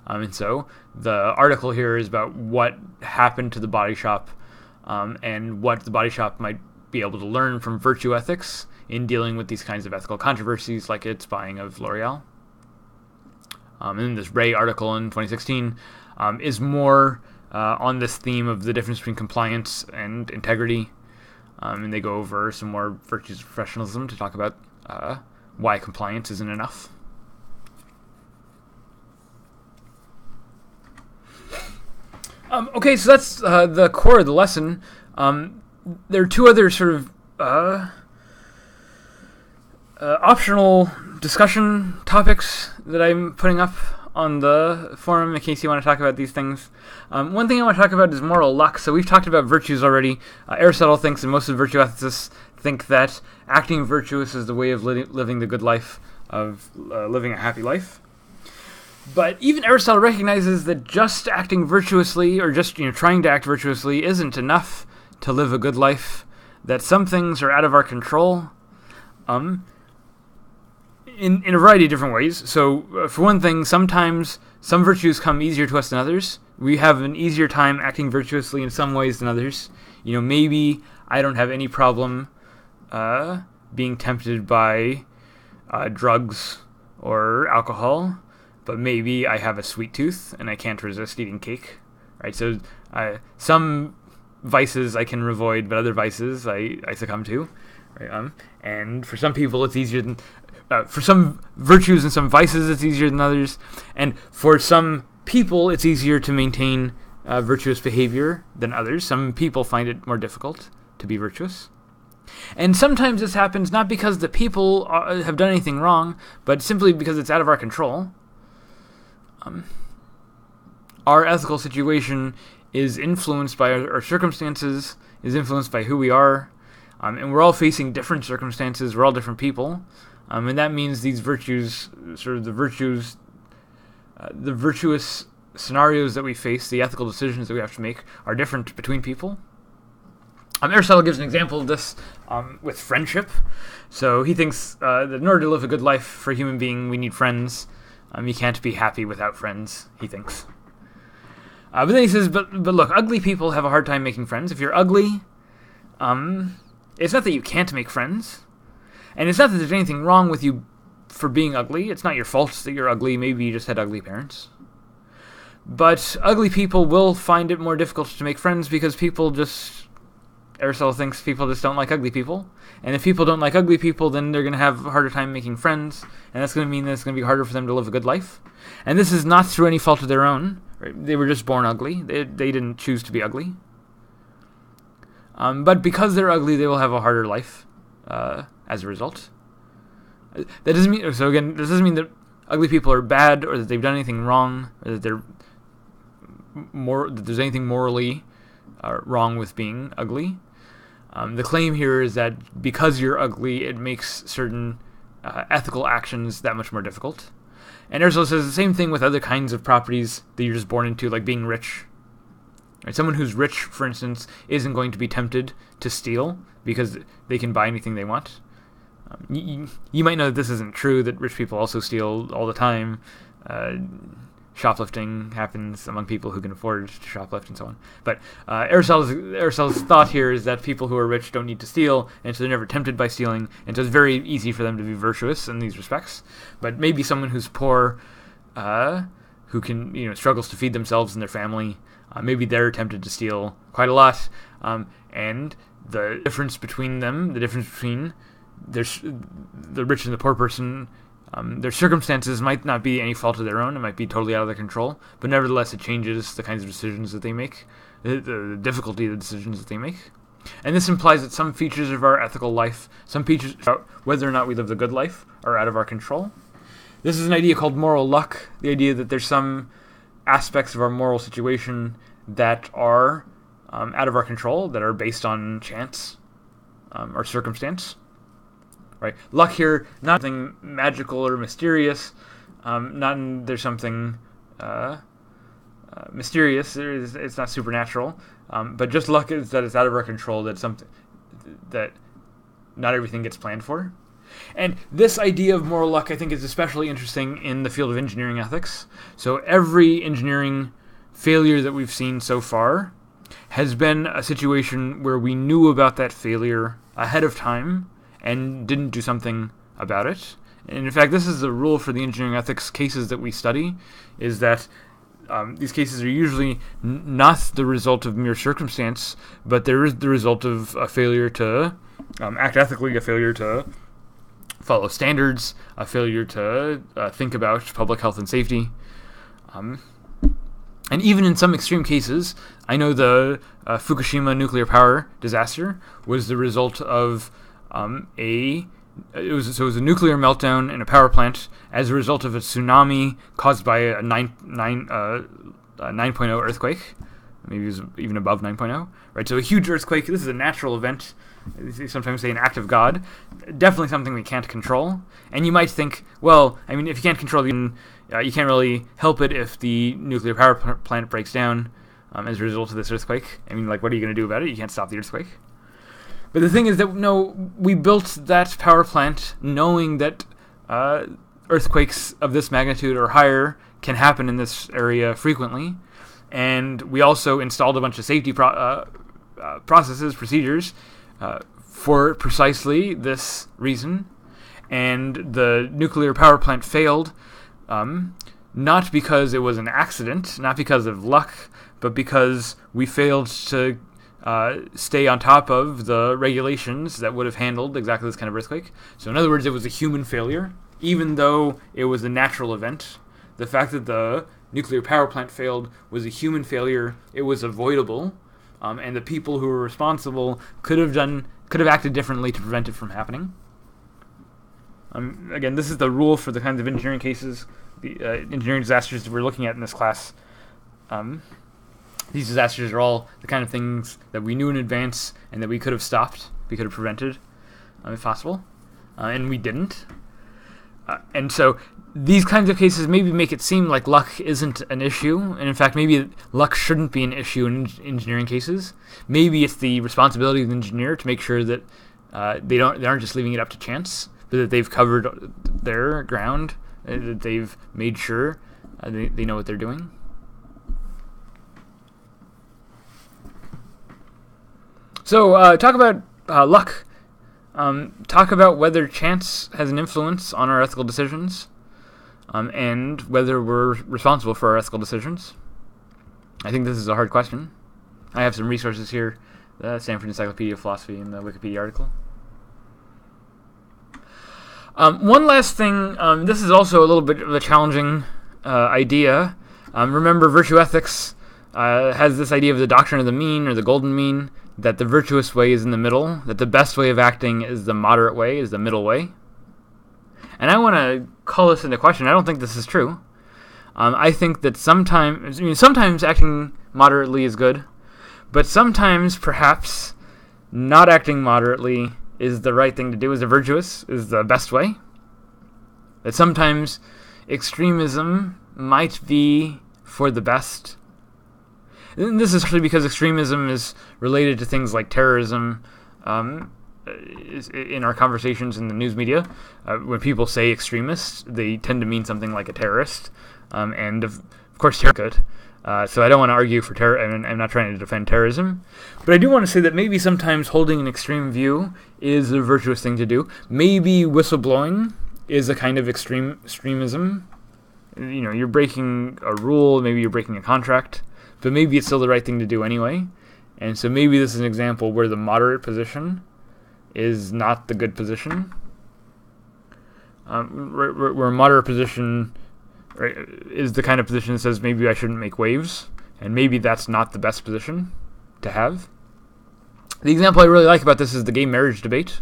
And so the article here is about what happened to the Body Shop and what the Body Shop might be able to learn from virtue ethics in dealing with these kinds of ethical controversies, like its buying of L'Oreal. And then this Ray article in 2016 is more on this theme of the difference between compliance and integrity. And they go over some more virtues of professionalism to talk about why compliance isn't enough. Okay, so that's the core of the lesson. There are two other sort of optional discussion topics that I'm putting up on the forum in case you want to talk about these things. One thing I want to talk about is moral luck. So we've talked about virtues already. Aristotle thinks, and most of the virtue ethicists think, that acting virtuous is the way of living the good life, of living a happy life. But even Aristotle recognizes that just acting virtuously, or just trying to act virtuously, isn't enough to live a good life. That some things are out of our control, in a variety of different ways. So, for one thing, sometimes some virtues come easier to us than others. We have an easier time acting virtuously in some ways than others. Maybe I don't have any problem being tempted by drugs or alcohol, but maybe I have a sweet tooth and I can't resist eating cake, right? So some vices I can avoid, but other vices I succumb to, right? And for some people it's easier than, for some virtues and some vices it's easier than others, and for some people it's easier to maintain virtuous behavior than others. Some people find it more difficult to be virtuous. And sometimes this happens not because the people have done anything wrong, but simply because it's out of our control. Our ethical situation is influenced by our circumstances, is influenced by who we are, and we're all facing different circumstances, we're all different people, and that means these virtues, sort of the virtuous scenarios that we face, the ethical decisions that we have to make, are different between people. Aristotle gives an example of this with friendship. So he thinks that in order to live a good life for a human being, we need friends. You can't be happy without friends, he thinks. But then he says, but look, ugly people have a hard time making friends. If you're ugly, it's not that you can't make friends. And it's not that there's anything wrong with you for being ugly. It's not your fault that you're ugly. Maybe you just had ugly parents. But ugly people will find it more difficult to make friends because Aristotle thinks people just don't like ugly people. And if people don't like ugly people, then they're going to have a harder time making friends. And that's going to mean that it's going to be harder for them to live a good life. And this is not through any fault of their own. Right? They were just born ugly. They didn't choose to be ugly. But because they're ugly, they will have a harder life as a result. That doesn't mean, so again, this doesn't mean that ugly people are bad or that they've done anything wrong or that there's anything morally wrong with being ugly. The claim here is that because you're ugly, it makes certain ethical actions that much more difficult. And Aristotle says the same thing with other kinds of properties that you're just born into, like being rich. Right? Someone who's rich, for instance, isn't going to be tempted to steal because they can buy anything they want. You might know that this isn't true, that rich people also steal all the time. Shoplifting happens among people who can afford to shoplift and so on. But Aristotle's thought here is that people who are rich don't need to steal, and so they're never tempted by stealing, and so it's very easy for them to be virtuous in these respects. But maybe someone who's poor, who can struggles to feed themselves and their family, maybe they're tempted to steal quite a lot, and the difference between them, the rich and the poor person, their circumstances might not be any fault of their own. It might be totally out of their control, but nevertheless it changes the kinds of decisions that they make, the difficulty of the decisions that they make. And this implies that some features of our ethical life, some features about whether or not we live the good life, are out of our control. This is an idea called moral luck, the idea that there's some aspects of our moral situation that are out of our control, that are based on chance or circumstance. Right, luck here, not something magical or mysterious. There's something mysterious. It's not supernatural. But just luck is that it's out of our control. That not everything gets planned for. And this idea of moral luck, I think, is especially interesting in the field of engineering ethics. So every engineering failure that we've seen so far has been a situation where we knew about that failure ahead of time and didn't do something about it. And in fact, this is the rule for the engineering ethics cases that we study, is that these cases are usually not the result of mere circumstance, but there is the result of a failure to act ethically, a failure to follow standards, a failure to think about public health and safety. And even in some extreme cases, I know the Fukushima nuclear power disaster was the result of it was a nuclear meltdown in a power plant as a result of a tsunami caused by a 9.0 earthquake. Maybe it was even above 9.0. Right, so a huge earthquake. This is a natural event. They sometimes say an act of God. Definitely something we can't control. And you might think, well, I mean, if you can't control it, you can't really help it if the nuclear power plant breaks down as a result of this earthquake. I mean, like, what are you going to do about it? You can't stop the earthquake. But the thing is that, no, we built that power plant knowing that earthquakes of this magnitude or higher can happen in this area frequently. And we also installed a bunch of safety procedures for precisely this reason. And the nuclear power plant failed, not because it was an accident, not because of luck, but because we failed to stay on top of the regulations that would have handled exactly this kind of earthquake. So in other words, it was a human failure, even though it was a natural event. The fact that the nuclear power plant failed was a human failure. It was avoidable, and the people who were responsible could have acted differently to prevent it from happening. Again, this is the rule for the kinds of engineering cases, the engineering disasters that we're looking at in this class. These disasters are all the kind of things that we knew in advance and that we could have stopped, we could have prevented, if possible, and we didn't. And so these kinds of cases maybe make it seem like luck isn't an issue, and in fact maybe luck shouldn't be an issue in engineering cases. Maybe it's the responsibility of the engineer to make sure that they aren't just leaving it up to chance, but that they've covered their ground, that they've made sure they know what they're doing. So talk about luck. Talk about whether chance has an influence on our ethical decisions, and whether we're responsible for our ethical decisions. I think this is a hard question. I have some resources here, the Stanford Encyclopedia of Philosophy and the Wikipedia article. One last thing, this is also a little bit of a challenging idea. Remember, virtue ethics has this idea of the doctrine of the mean, or the golden mean, that the virtuous way is in the middle, that the best way of acting is the moderate way, is the middle way. And I want to call this into question. I don't think this is true. I think that sometimes acting moderately is good, but sometimes perhaps not acting moderately is the right thing to do, is the virtuous, is the best way. That sometimes extremism might be for the best. And this is actually because extremism is related to things like terrorism. In our conversations in the news media, when people say extremists, they tend to mean something like a terrorist. And of course, terror is good. So I don't want to argue for terror, and I'm not trying to defend terrorism. But I do want to say that maybe sometimes holding an extreme view is a virtuous thing to do. Maybe whistleblowing is a kind of extremism. You know, you're breaking a rule, maybe you're breaking a contract, but maybe it's still the right thing to do anyway. And so maybe this is an example where the moderate position is not the good position. Where a moderate position is the kind of position that says maybe I shouldn't make waves, and maybe that's not the best position to have. The example I really like about this is the gay marriage debate.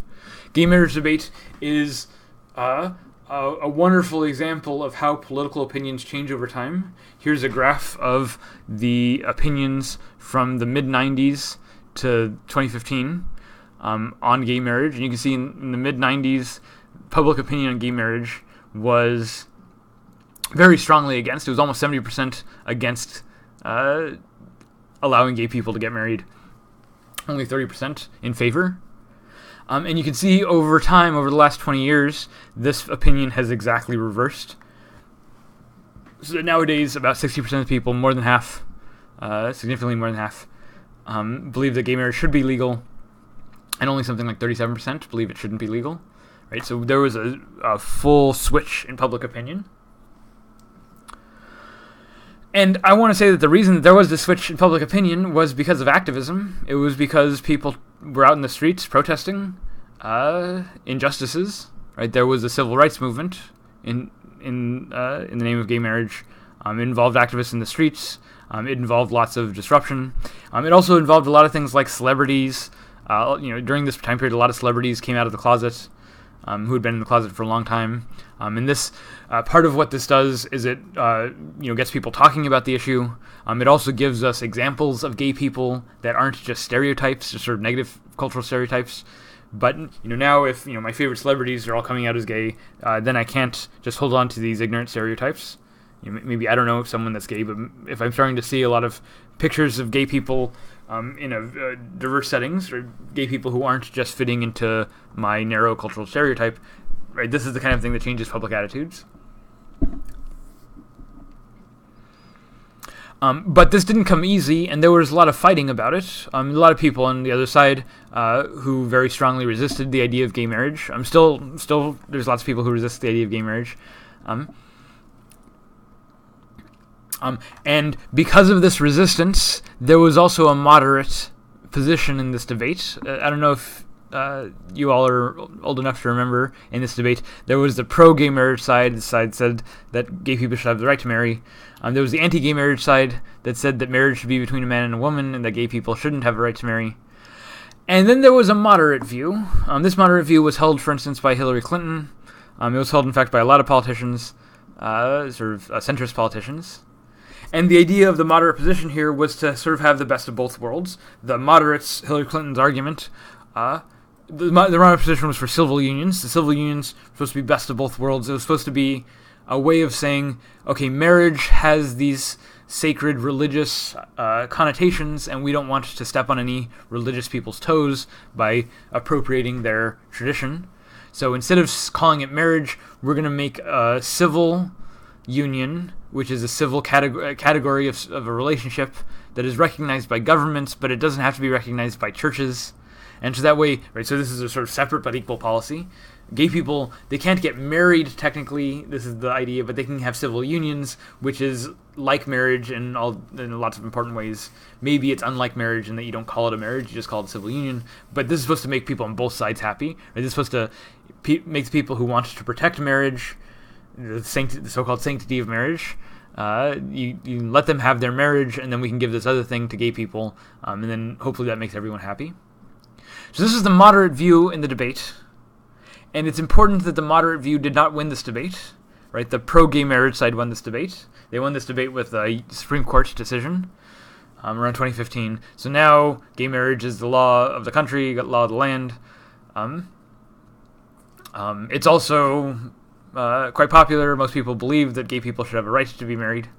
Gay marriage debate is a wonderful example of how political opinions change over time. Here's a graph of the opinions from the mid-90s to 2015 on gay marriage. And you can see in the mid-90s, public opinion on gay marriage was very strongly against. It was almost 70% against allowing gay people to get married. Only 30% in favor. And you can see over time, over the last 20 years, this opinion has exactly reversed. So that nowadays, about 60% of people, more than half, significantly more than half, believe that gay marriage should be legal, and only something like 37% believe it shouldn't be legal. Right? So there was a full switch in public opinion. And I want to say that the reason that there was this switch in public opinion was because of activism. It was because people were out in the streets protesting injustices. Right? There was a civil rights movement in the name of gay marriage. It involved activists in the streets. It involved lots of disruption. It also involved a lot of things like celebrities. During this time period, a lot of celebrities came out of the closet, who had been in the closet for a long time. And this part of what this does is it gets people talking about the issue. It also gives us examples of gay people that aren't just stereotypes, just sort of negative cultural stereotypes. But now if my favorite celebrities are all coming out as gay, then I can't just hold on to these ignorant stereotypes. Maybe I don't know someone that's gay, but if I'm starting to see a lot of pictures of gay people in diverse settings, or gay people who aren't just fitting into my narrow cultural stereotype, right? This is the kind of thing that changes public attitudes. But this didn't come easy, and there was a lot of fighting about it. A lot of people on the other side who very strongly resisted the idea of gay marriage. Still, there's lots of people who resist the idea of gay marriage. And because of this resistance, there was also a moderate position in this debate. I don't know if you all are old enough to remember in this debate. There was the pro-gay marriage side. The side said that gay people should have the right to marry. There was the anti-gay marriage side that said that marriage should be between a man and a woman and that gay people shouldn't have a right to marry. And then there was a moderate view. This moderate view was held, for instance, by Hillary Clinton. It was held, in fact, by a lot of politicians, centrist politicians. And the idea of the moderate position here was to sort of have the best of both worlds. The moderates, Hillary Clinton's argument, the moderate position was for civil unions. The civil unions were supposed to be best of both worlds. It was supposed to be a way of saying, okay, marriage has these sacred religious connotations, and we don't want to step on any religious people's toes by appropriating their tradition. So instead of calling it marriage, we're going to make a civil union, which is a civil category of a relationship that is recognized by governments, but it doesn't have to be recognized by churches. And so that way, right, so this is a sort of separate but equal policy. Gay people, they can't get married technically, this is the idea, but they can have civil unions, which is like marriage in lots of important ways. Maybe it's unlike marriage in that you don't call it a marriage, you just call it a civil union. But this is supposed to make people on both sides happy. Right? This is supposed to make the people who want to protect marriage, the so-called sanctity of marriage, you let them have their marriage, and then we can give this other thing to gay people, and then hopefully that makes everyone happy. So this is the moderate view in the debate. And it's important that the moderate view did not win this debate, right? The pro-gay marriage side won this debate. They won this debate with a Supreme Court decision around 2015. So now gay marriage is the law of the country, law of the land. It's also quite popular. Most people believe that gay people should have a right to be married.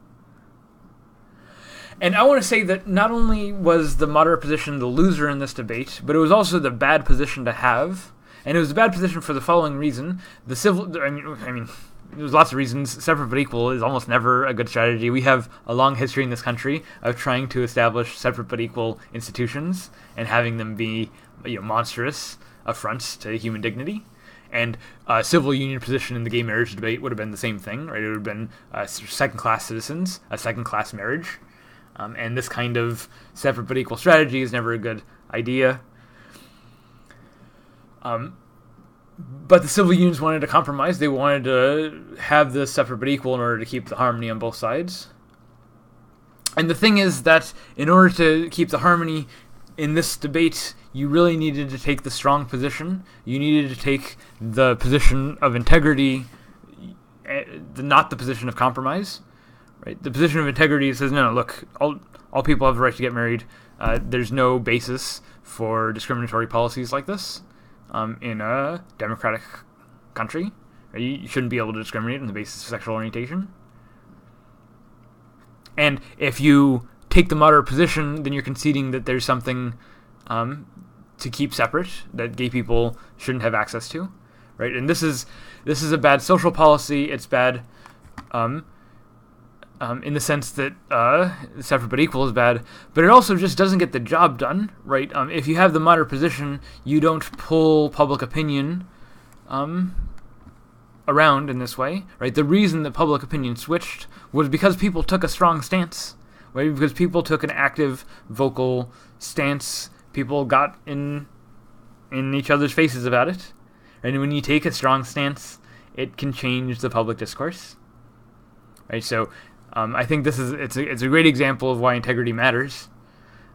And I want to say that not only was the moderate position the loser in this debate, but it was also the bad position to have. And it was a bad position for the following reason. I mean, there's lots of reasons. Separate but equal is almost never a good strategy. We have a long history in this country of trying to establish separate but equal institutions and having them be, monstrous affronts to human dignity. And a civil union position in the gay marriage debate would have been the same thing, right? It would have been second-class citizens, a second-class marriage. And this kind of separate but equal strategy is never a good idea. But the civil unions wanted to compromise. They wanted to have this separate but equal in order to keep the harmony on both sides. And the thing is that in order to keep the harmony in this debate, you really needed to take the strong position. You needed to take the position of integrity, not the position of compromise. Right? The position of integrity says, no, look, all people have the right to get married. There's no basis for discriminatory policies like this. In a democratic country, you shouldn't be able to discriminate on the basis of sexual orientation. And if you take the moderate position, then you're conceding that there's something to keep separate that gay people shouldn't have access to, right? And this is a bad social policy. It's bad in the sense that separate but equal is bad, but it also just doesn't get the job done, right? If you have the moderate position, you don't pull public opinion around in this way, right? The reason that public opinion switched was because people took a strong stance, right? Because people took an active, vocal stance. People got in each other's faces about it, and when you take a strong stance, it can change the public discourse, right? So I think it's a great example of why integrity matters,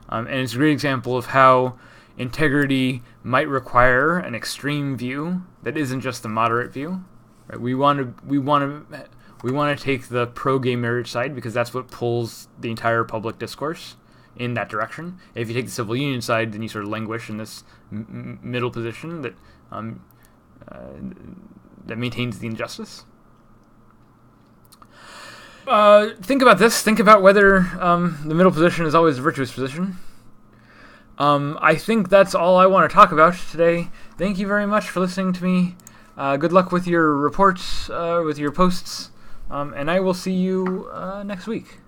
and it's a great example of how integrity might require an extreme view that isn't just the moderate view. Right? We want to take the pro-gay marriage side because that's what pulls the entire public discourse in that direction. If you take the civil union side, then you sort of languish in this middle position that maintains the injustice. Think about this. Think about whether the middle position is always a virtuous position. I think that's all I want to talk about today. Thank you very much for listening to me. Good luck with your reports, with your posts, and I will see you next week.